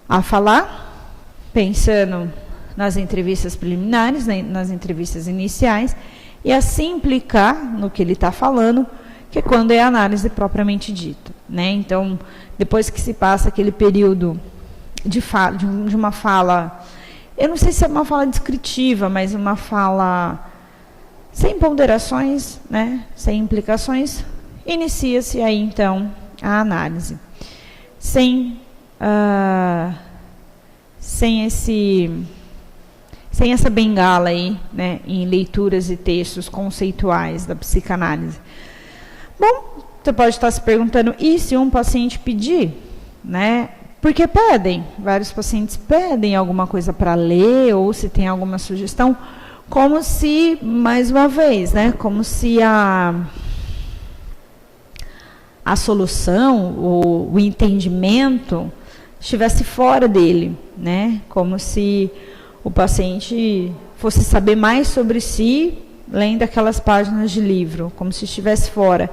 a falar, pensando nas entrevistas preliminares, né, nas entrevistas iniciais, e a se implicar no que ele está falando, que é quando é a análise propriamente dita, né? Então, depois que se passa aquele período de uma fala, eu não sei se é uma fala descritiva, mas uma fala sem ponderações, né? Sem implicações, inicia-se aí, então, a análise. Sem essa bengala aí, né, em leituras e textos conceituais da psicanálise. Bom, você pode estar se perguntando, e se um paciente pedir, né? Porque pedem, vários pacientes pedem alguma coisa para ler, ou se tem alguma sugestão, como se, mais uma vez, né, como se a solução, o entendimento estivesse fora dele, né? Como se o paciente fosse saber mais sobre si, lendo aquelas páginas de livro, como se estivesse fora.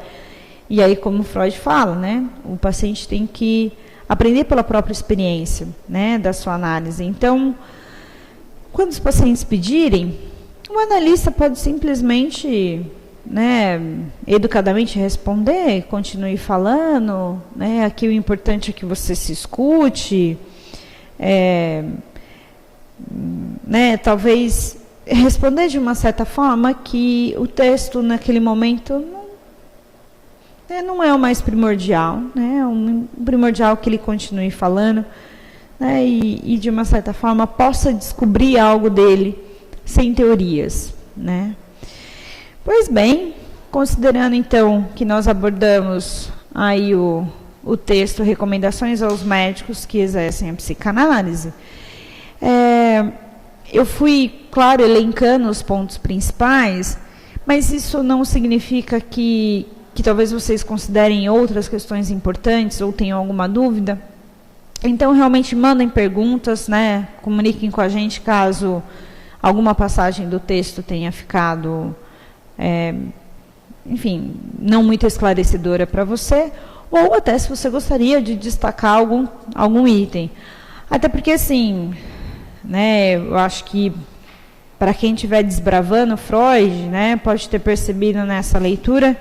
E aí, como Freud fala, né, o paciente tem que aprender pela própria experiência, né, da sua análise. Então, quando os pacientes pedirem, o analista pode simplesmente, né, educadamente responder, continue falando, né, aqui o importante é que você se escute, né, talvez responder de uma certa forma que o texto naquele momento não é o mais primordial, né, o primordial que ele continue falando, né, e de uma certa forma possa descobrir algo dele sem teorias, né. Pois bem, considerando então que nós abordamos aí o texto Recomendações aos Médicos que Exercem a Psicanálise, eu fui, claro, elencando os pontos principais, mas isso não significa que talvez vocês considerem outras questões importantes ou tenham alguma dúvida. Então, realmente mandem perguntas, né? Comuniquem com a gente caso alguma passagem do texto tenha ficado, enfim, não muito esclarecedora para você, ou até se você gostaria de destacar algum item. Até porque, assim, né, eu acho que para quem estiver desbravando Freud, né, pode ter percebido nessa leitura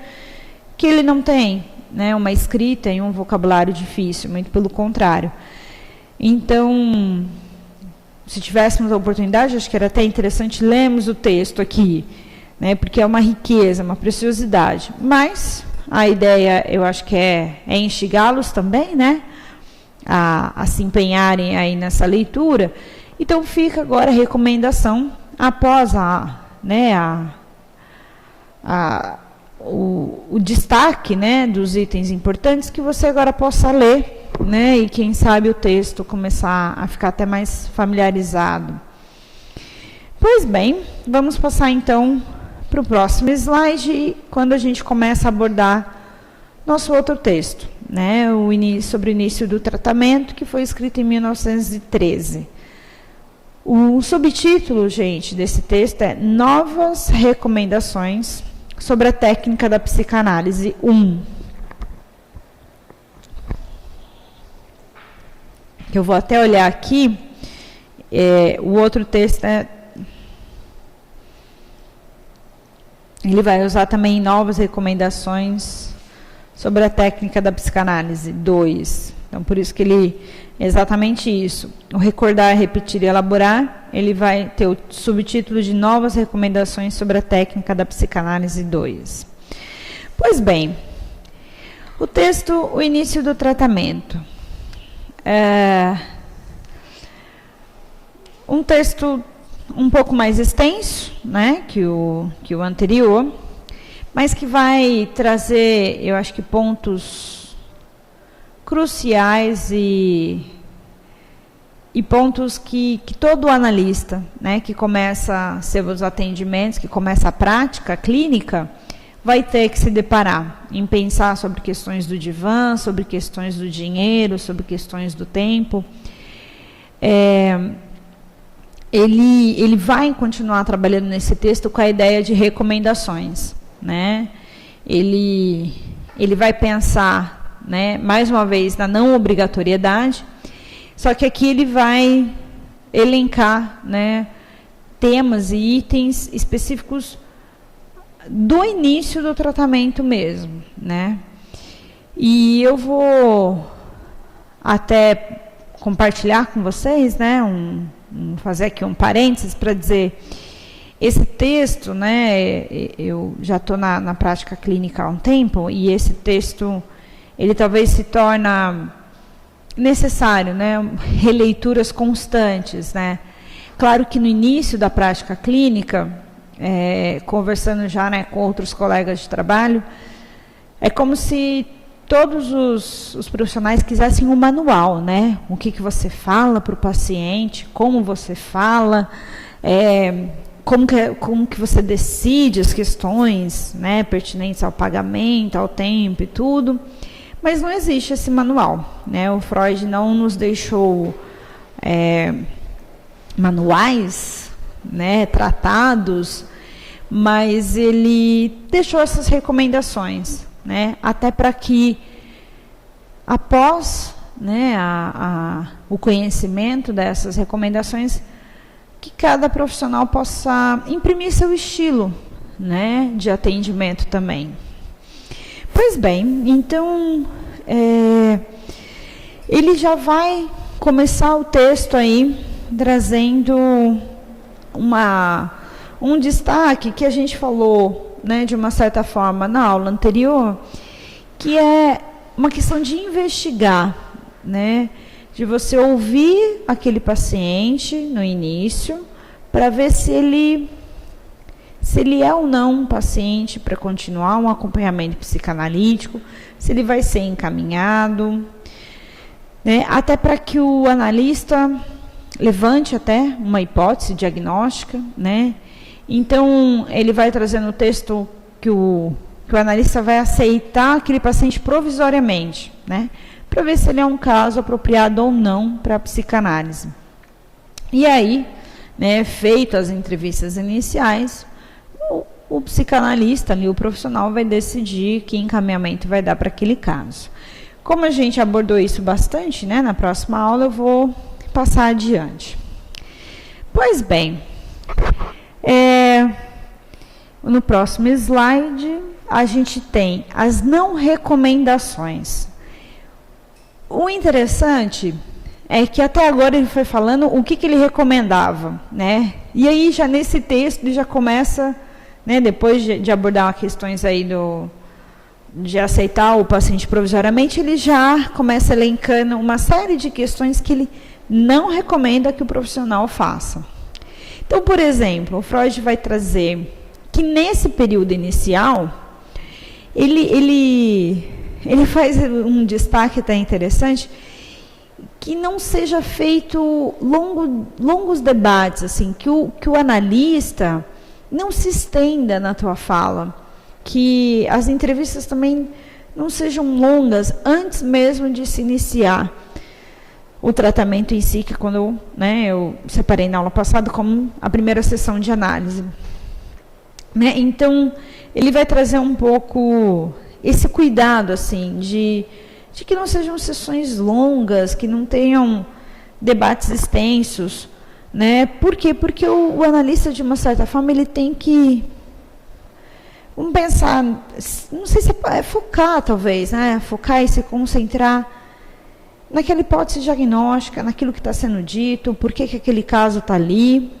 que ele não tem, né, uma escrita e um vocabulário difícil, muito pelo contrário. Então, se tivéssemos a oportunidade, acho que era até interessante lermos o texto aqui, né, porque é uma riqueza, uma preciosidade. Mas a ideia, eu acho que é instigá-los também, né, a se empenharem aí nessa leitura. Então, fica agora a recomendação, após o destaque, né, dos itens importantes, que você agora possa ler, né, e quem sabe o texto começar a ficar até mais familiarizado. Pois bem, vamos passar então para o próximo slide, quando a gente começa a abordar nosso outro texto, né, sobre o início do tratamento, que foi escrito em 1913. O subtítulo, gente, desse texto é Novas Recomendações sobre a Técnica da Psicanálise 1. Eu vou até olhar aqui, o outro texto, ele vai usar também novas recomendações sobre a técnica da psicanálise 2. Então, por isso que ele, exatamente isso, o recordar, repetir e elaborar, ele vai ter o subtítulo de novas recomendações sobre a técnica da psicanálise 2. Pois bem, o texto, o início do tratamento. Um texto um pouco mais extenso, né, que o anterior, mas que vai trazer, eu acho que pontos cruciais e pontos que todo analista, né, que começa seus atendimentos, que começa a prática clínica, vai ter que se deparar em pensar sobre questões do divã, sobre questões do dinheiro, sobre questões do tempo. Ele vai continuar trabalhando nesse texto com a ideia de recomendações, né? Ele vai pensar, né, mais uma vez, na não obrigatoriedade, só que aqui ele vai elencar, né, temas e itens específicos do início do tratamento mesmo, né? E eu vou até compartilhar com vocês, né, fazer aqui um parênteses para dizer, esse texto, né, eu já estou na prática clínica há um tempo, e esse texto, ele talvez se torna necessário, né, releituras constantes, né? Claro que no início da prática clínica, conversando já, né, com outros colegas de trabalho, é como se todos os profissionais quisessem um manual, né? O que você fala para o paciente, como você fala, como que você decide as questões, né, pertinentes ao pagamento, ao tempo e tudo. Mas não existe esse manual, né? O Freud não nos deixou manuais, né, tratados, mas ele deixou essas recomendações, né, até para que, após, né, o conhecimento dessas recomendações, que cada profissional possa imprimir seu estilo, né, de atendimento também. Pois bem, então, ele já vai começar o texto aí, trazendo um destaque que a gente falou, né, de uma certa forma na aula anterior, que é uma questão de investigar, né, de você ouvir aquele paciente no início, para ver se ele é ou não um paciente para continuar um acompanhamento psicanalítico, se ele vai ser encaminhado, né, até para que o analista levante até uma hipótese diagnóstica, né? Então, ele vai trazer no texto que o analista vai aceitar aquele paciente provisoriamente, né, para ver se ele é um caso apropriado ou não para a psicanálise. E aí, né, feitas as entrevistas iniciais, o psicanalista, ali, o profissional, vai decidir que encaminhamento vai dar para aquele caso. Como a gente abordou isso bastante, né, na próxima aula, eu vou passar adiante. Pois bem, no próximo slide, a gente tem as não recomendações. O interessante é que até agora ele foi falando o que ele recomendava, né? E aí, já nesse texto, ele já começa, né, depois de abordar questões aí de aceitar o paciente provisoriamente, ele já começa elencando uma série de questões que ele não recomenda que o profissional faça. Então, por exemplo, o Freud vai trazer que nesse período inicial, ele faz um destaque até interessante, que não seja feito longos debates, assim, que o analista não se estenda na tua fala, que as entrevistas também não sejam longas antes mesmo de se iniciar. o tratamento em si, que quando eu separei na aula passada como a primeira sessão de análise. Então, ele vai trazer um pouco esse cuidado, assim, de que não sejam sessões longas, que não tenham debates extensos, Por quê? Porque o analista, de uma certa forma, ele tem que, vamos pensar, não sei se é focar, talvez, focar e se concentrar naquela hipótese diagnóstica, naquilo que está sendo dito, por que aquele caso está ali,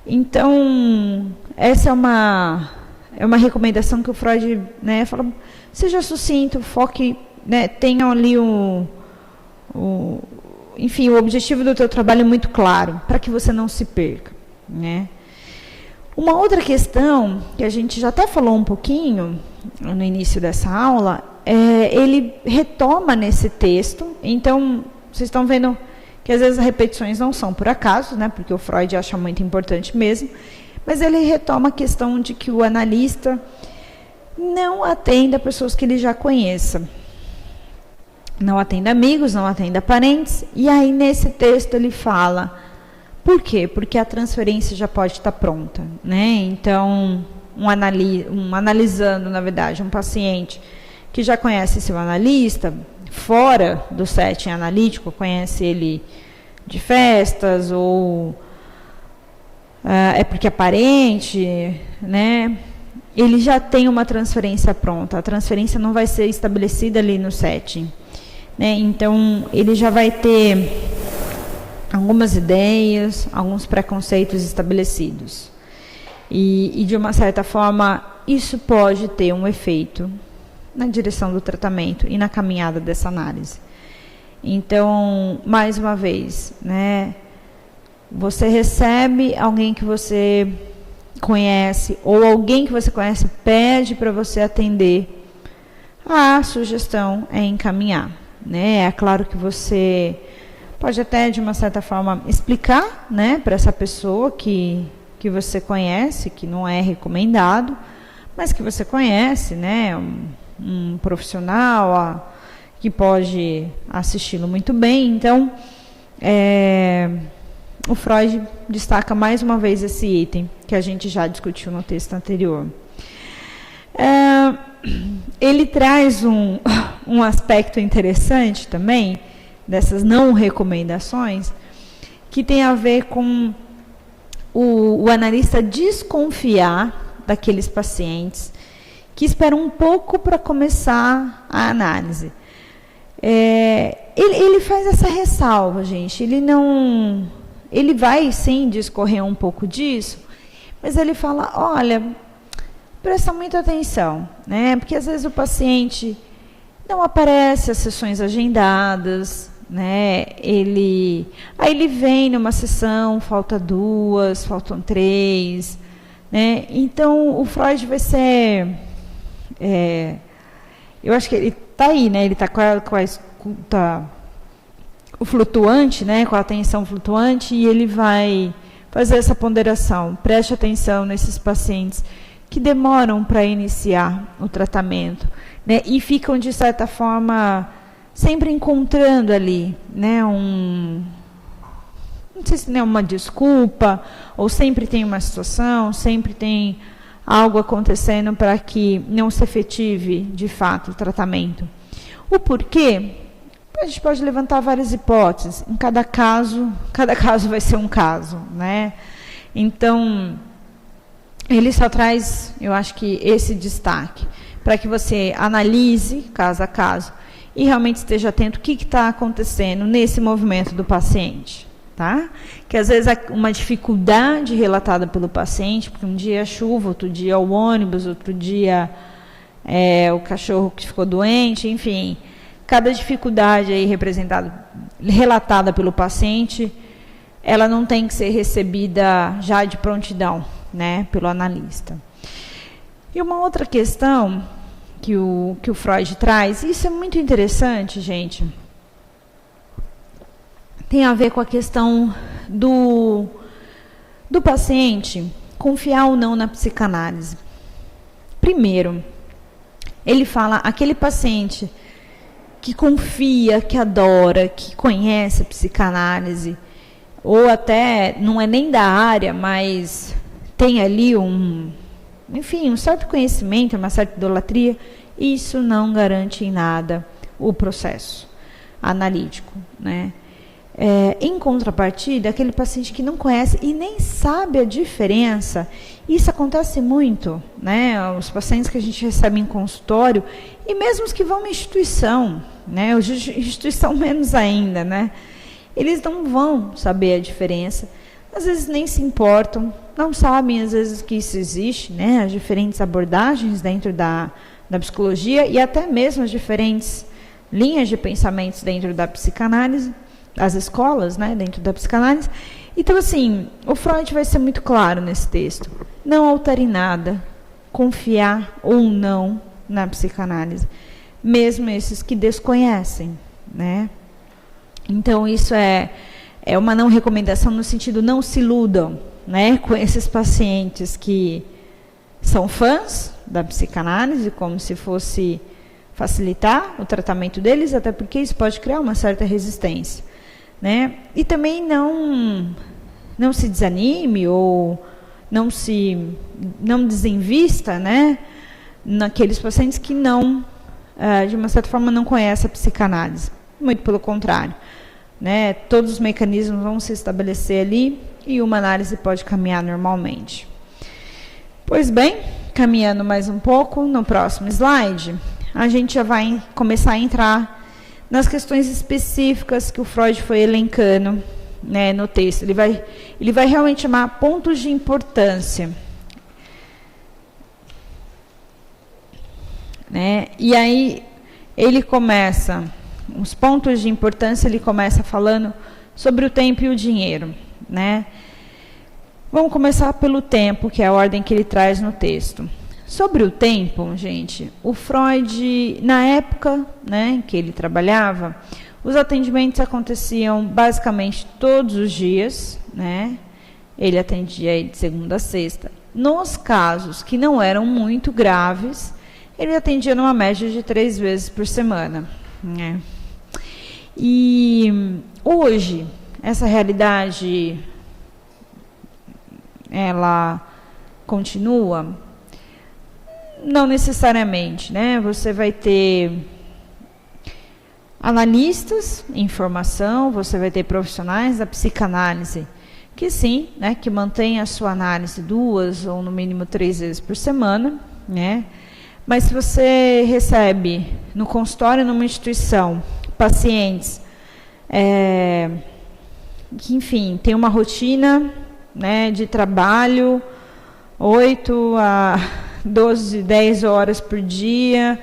Então, essa é uma recomendação que o Freud, fala, seja sucinto, foque, tenha ali enfim, o objetivo do teu trabalho é muito claro, para que você não se perca, Uma outra questão, que a gente já até falou um pouquinho no início dessa aula, ele retoma nesse texto, então, vocês estão vendo que às vezes as repetições não são por acaso, porque o Freud acha muito importante mesmo, mas ele retoma a questão de que o analista não atenda pessoas que ele já conheça. Não atenda amigos, não atenda parentes. E aí, nesse texto, ele fala, por quê? Porque a transferência já pode estar pronta. Então, analisando, na verdade, um paciente que já conhece seu analista, fora do setting analítico, conhece ele de festas, ou é porque é parente, ele já tem uma transferência pronta. A transferência não vai ser estabelecida ali no setting. Então, ele já vai ter algumas ideias, alguns preconceitos estabelecidos. E, de uma certa forma, isso pode ter um efeito na direção do tratamento e na caminhada dessa análise. Então, mais uma vez, você recebe alguém que você conhece, ou alguém que você conhece pede para você atender, a sugestão é encaminhar. É claro que você pode até, de uma certa forma, explicar para essa pessoa que você conhece, que não é recomendado, mas que você conhece, um profissional que pode assisti-lo muito bem. Então, o Freud destaca mais uma vez esse item que a gente já discutiu no texto anterior. Ele traz um aspecto interessante também, dessas não recomendações, que tem a ver com o analista desconfiar daqueles pacientes que esperam um pouco para começar a análise. Ele faz essa ressalva, gente, ele vai sim discorrer um pouco disso, mas ele fala, olha, presta muita atenção, porque às vezes o paciente não aparece às sessões agendadas, aí ele vem numa sessão, falta 2, faltam 3, então o Freud vai ser, eu acho que ele está aí, ele está o flutuante, com a atenção flutuante, e ele vai fazer essa ponderação. Preste atenção nesses pacientes que demoram para iniciar o tratamento, e ficam, de certa forma, sempre encontrando ali, não sei se é uma desculpa, ou sempre tem uma situação, sempre tem algo acontecendo para que não se efetive, de fato, o tratamento. O porquê? A gente pode levantar várias hipóteses. Em cada caso vai ser um caso, Então, ele só traz, eu acho que esse destaque, para que você analise caso a caso e realmente esteja atento o que está acontecendo nesse movimento do paciente, Que às vezes é uma dificuldade relatada pelo paciente, porque um dia é chuva, outro dia é o ônibus, outro dia é o cachorro que ficou doente, enfim, cada dificuldade aí relatada pelo paciente, ela não tem que ser recebida já de prontidão, pelo analista. E uma outra questão que o Freud traz, isso é muito interessante, gente, tem a ver com a questão do paciente confiar ou não na psicanálise. Primeiro, ele fala, aquele paciente que confia, que adora, que conhece a psicanálise, ou até não é nem da área, mas tem ali um certo conhecimento, uma certa idolatria, isso não garante em nada o processo analítico, né? Em contrapartida, aquele paciente que não conhece e nem sabe a diferença, isso acontece muito, né? Os pacientes que a gente recebe em consultório, e mesmo os que vão em instituição, né? Instituição menos ainda, né? Eles não vão saber a diferença, às vezes nem se importam, não sabem às vezes que isso existe, né? As diferentes abordagens dentro da psicologia e até mesmo as diferentes linhas de pensamentos dentro da psicanálise, as escolas, né, dentro da psicanálise. Então, assim, o Freud vai ser muito claro nesse texto. Não altere nada, confiar ou não na psicanálise, mesmo esses que desconhecem, né? Então, isso é uma não recomendação no sentido, não se iludam, né, com esses pacientes que são fãs da psicanálise, como se fosse facilitar o tratamento deles, até porque isso pode criar uma certa resistência, né? E também não se desanime ou não desinvista, né, naqueles pacientes que de uma certa forma não conhecem a psicanálise. Muito pelo contrário, né? Todos os mecanismos vão se estabelecer ali e uma análise pode caminhar normalmente. Pois bem, caminhando mais um pouco, no próximo slide, a gente já vai começar a entrar nas questões específicas que o Freud foi elencando, né, no texto. Ele vai realmente chamar pontos de importância, né? E aí ele começa, os pontos de importância, ele começa falando sobre o tempo e o dinheiro, né? Vamos começar pelo tempo, que é a ordem que ele traz no texto. Sobre o tempo, gente, o Freud, na época, né, em que ele trabalhava, os atendimentos aconteciam basicamente todos os dias, né? Ele atendia aí de segunda a sexta. Nos casos que não eram muito graves, ele atendia numa média de 3 vezes por semana, né? E hoje, essa realidade, ela continua? Não necessariamente, né? Você vai ter analistas em formação, você vai ter profissionais da psicanálise que sim, né, que mantém a sua análise 2 ou no mínimo 3 vezes por semana, né? Mas se você recebe no consultório, numa instituição, pacientes que, enfim, tem uma rotina, né, de trabalho, 8 a 12, 10 horas por dia,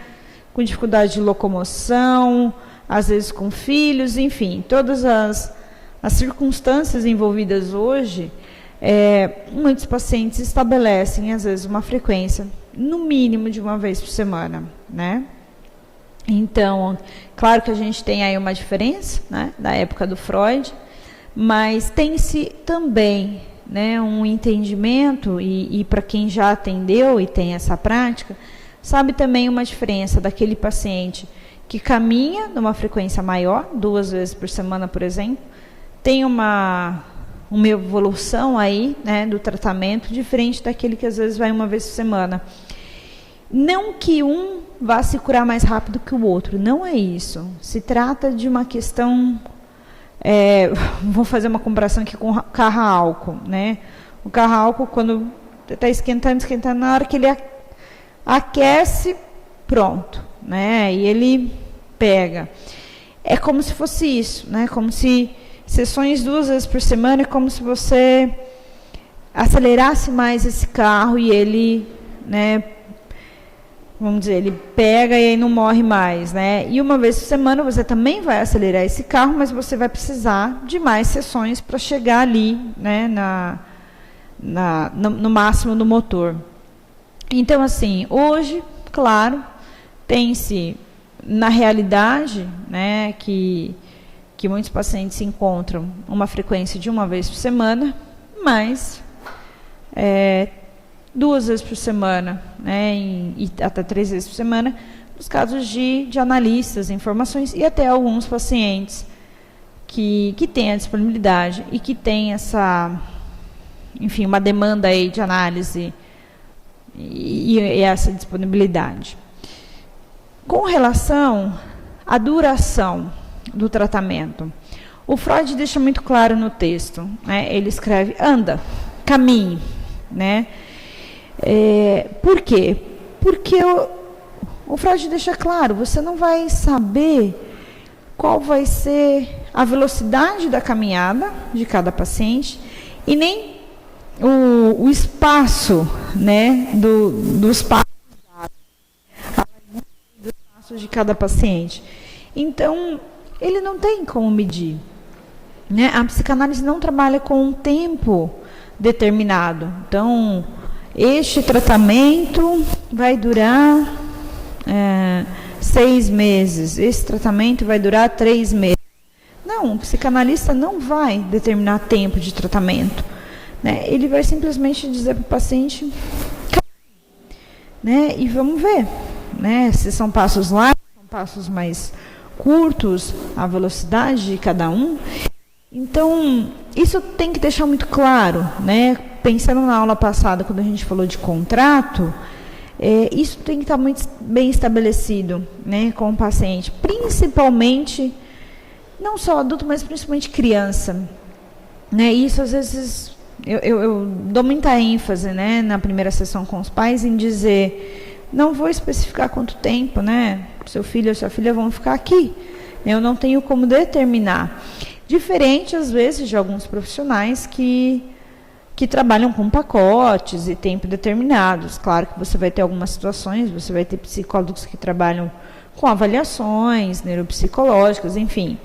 com dificuldade de locomoção, às vezes com filhos, enfim, todas as circunstâncias envolvidas hoje, muitos pacientes estabelecem, às vezes, uma frequência, no mínimo, de 1 vez por semana, né? Então, claro que a gente tem aí uma diferença, né, da época do Freud, mas tem-se também, né, um entendimento, e para quem já atendeu e tem essa prática, sabe também uma diferença daquele paciente que caminha numa frequência maior, 2 vezes por semana, por exemplo, tem uma evolução aí, né, do tratamento, diferente daquele que às vezes vai 1 vez por semana. Não que um vá se curar mais rápido que o outro, não é isso. Se trata de uma questão... vou fazer uma comparação aqui com carro a álcool, né? O carro a álcool, quando está esquentando, na hora que ele aquece, pronto, né? E ele pega. É como se fosse isso, né? Como se sessões 2 vezes por semana, é como se você acelerasse mais esse carro e ele, né? Vamos dizer, ele pega e aí não morre mais, né? E 1 vez por semana você também vai acelerar esse carro, mas você vai precisar de mais sessões para chegar ali, né, no máximo do motor. Então, assim, hoje, claro, tem-se, na realidade, né, que muitos pacientes encontram uma frequência de 1 vez por semana, mas 2 vezes por semana, né, e até 3 vezes por semana, nos casos de analistas, informações, e até alguns pacientes que têm a disponibilidade e que têm enfim, uma demanda aí de análise e essa disponibilidade. Com relação à duração do tratamento, o Freud deixa muito claro no texto, né? Ele escreve, anda, caminhe, né? Por quê? Porque o Freud deixa claro, você não vai saber qual vai ser a velocidade da caminhada de cada paciente e nem o espaço, né, dos passos de cada paciente. Então, ele não tem como medir, né? A psicanálise não trabalha com um tempo determinado. Então, este tratamento vai durar 6 meses, esse tratamento vai durar 3 meses. Não, o psicanalista não vai determinar tempo de tratamento, né? Ele vai simplesmente dizer para o paciente, né? E vamos ver, né? Se são passos largos, são passos mais curtos, a velocidade de cada um. Então, isso tem que deixar muito claro, né? Pensando na aula passada, quando a gente falou de contrato, isso tem que estar muito bem estabelecido, né, com o paciente, principalmente, não só adulto, mas principalmente criança, né? Isso às vezes eu dou muita ênfase, né, na primeira sessão com os pais em dizer, não vou especificar quanto tempo, né, seu filho ou sua filha vão ficar aqui, eu não tenho como determinar, diferente às vezes de alguns profissionais que trabalham com pacotes e tempo determinados. Claro que você vai ter algumas situações, você vai ter psicólogos que trabalham com avaliações neuropsicológicas, enfim.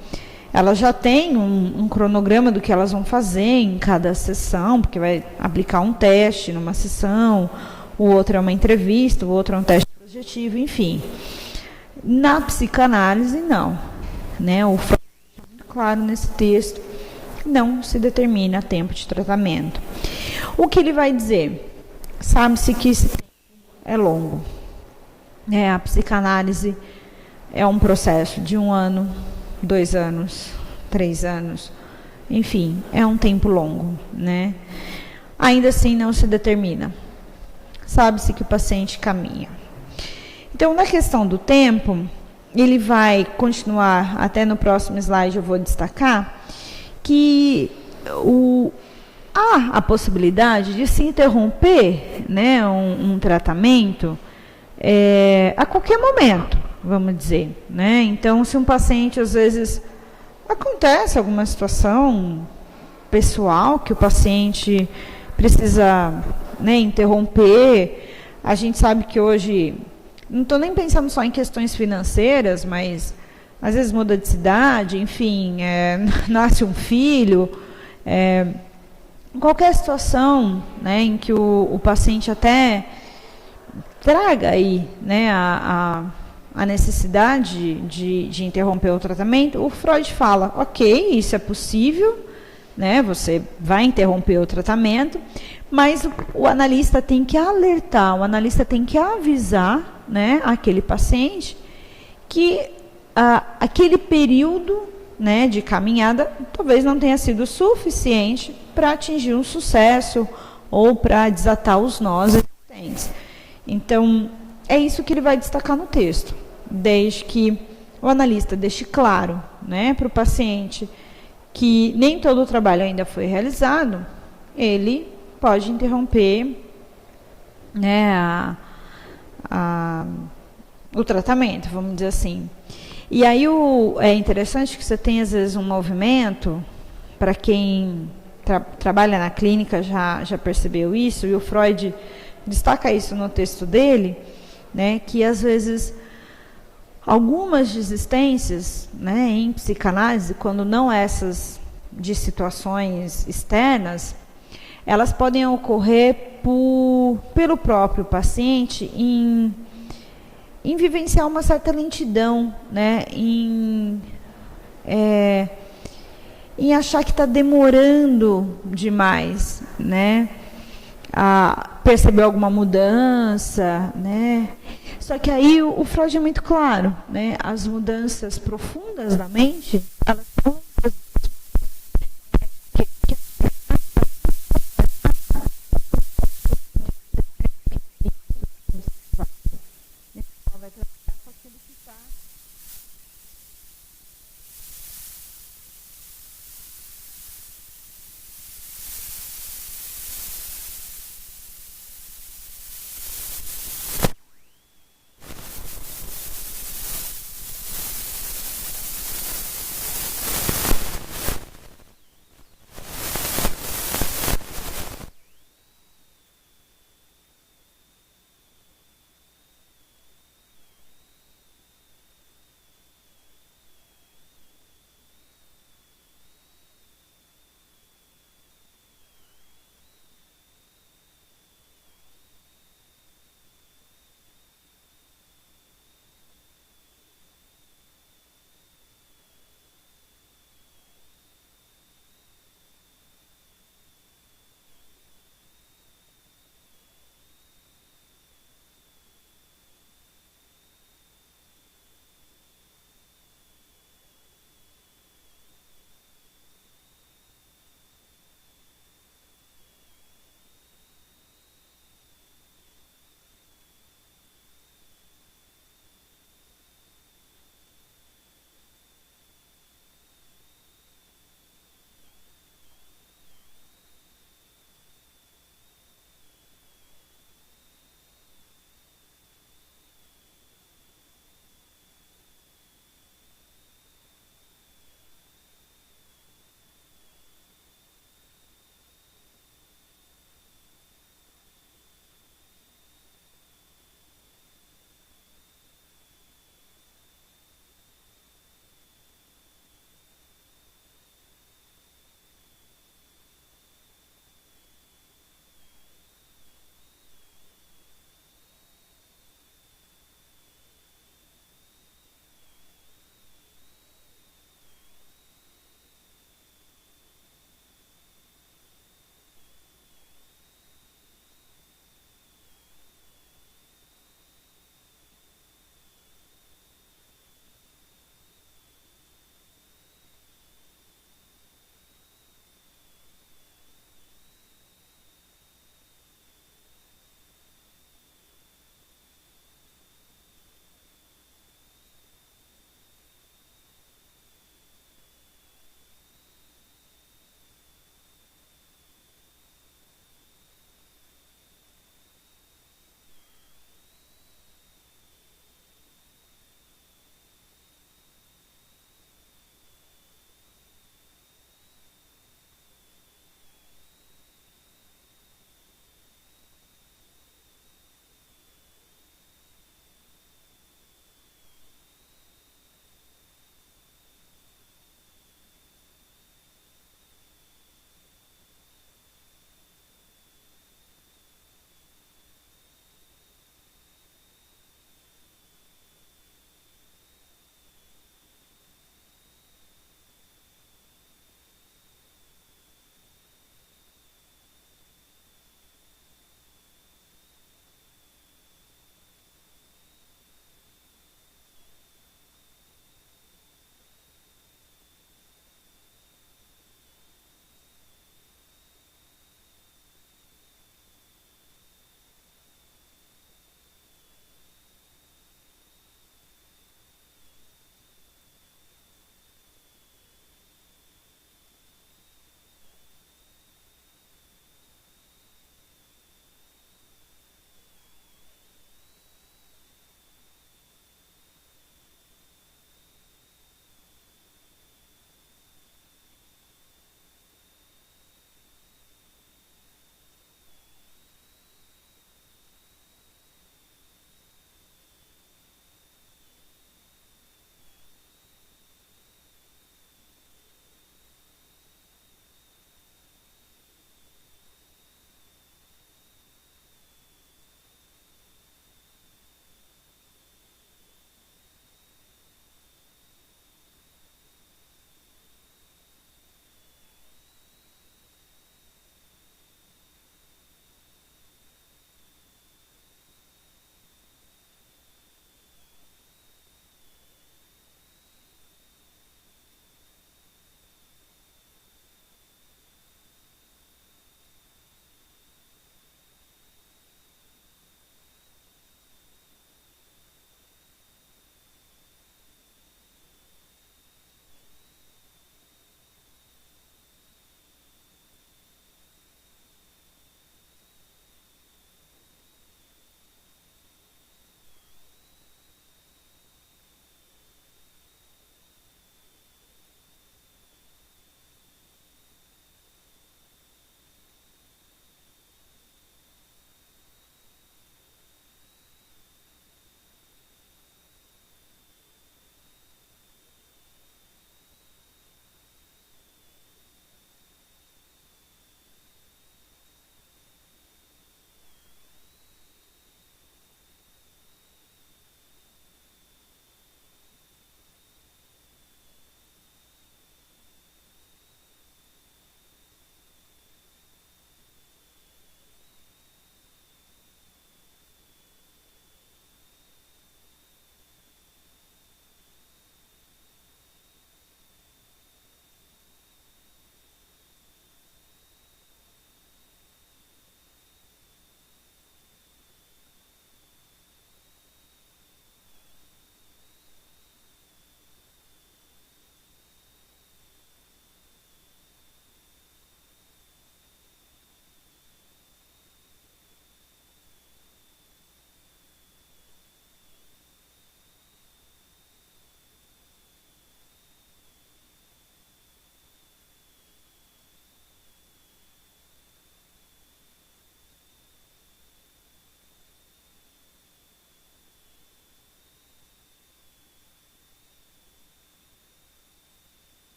Elas já têm um cronograma do que elas vão fazer em cada sessão, porque vai aplicar um teste numa sessão, o outro é uma entrevista, o outro é um teste projetivo, enfim. Na psicanálise, não, né? O Freud é muito claro nesse texto, não se determina tempo de tratamento. O que ele vai dizer? Sabe-se que esse tempo é longo. A psicanálise é um processo de 1 ano, 2 anos, 3 anos, enfim, é um tempo longo, né? Ainda assim não se determina. Sabe-se que o paciente caminha. Então, na questão do tempo, ele vai continuar, até no próximo slide eu vou destacar, que há a possibilidade de se interromper, né, um tratamento a qualquer momento, vamos dizer, né? Então, se um paciente, às vezes, acontece alguma situação pessoal que o paciente precisa, né, interromper, a gente sabe que hoje, não estou nem pensando só em questões financeiras, mas às vezes muda de cidade, enfim, nasce um filho, qualquer situação, né, em que o paciente até traga aí, né, a necessidade de interromper o tratamento, o Freud fala, ok, isso é possível, né, você vai interromper o tratamento, mas o analista tem que alertar, o analista tem que avisar, né, aquele paciente que aquele período, né, de caminhada talvez não tenha sido suficiente para atingir um sucesso ou para desatar os nós existentes. Então, é isso que ele vai destacar no texto, desde que o analista deixe claro, né, para o paciente que nem todo o trabalho ainda foi realizado, ele pode interromper, né, o tratamento, vamos dizer assim. E aí é interessante que você tem, às vezes, um movimento, para quem trabalha na clínica já percebeu isso, e o Freud destaca isso no texto dele, né, que às vezes algumas desistências, né, em psicanálise, quando não essas de situações externas, elas podem ocorrer pelo próprio paciente em vivenciar uma certa lentidão, né, em achar que está demorando demais, né, percebeu alguma mudança, né? Só que aí o Freud é muito claro, né? As mudanças profundas da mente, elas são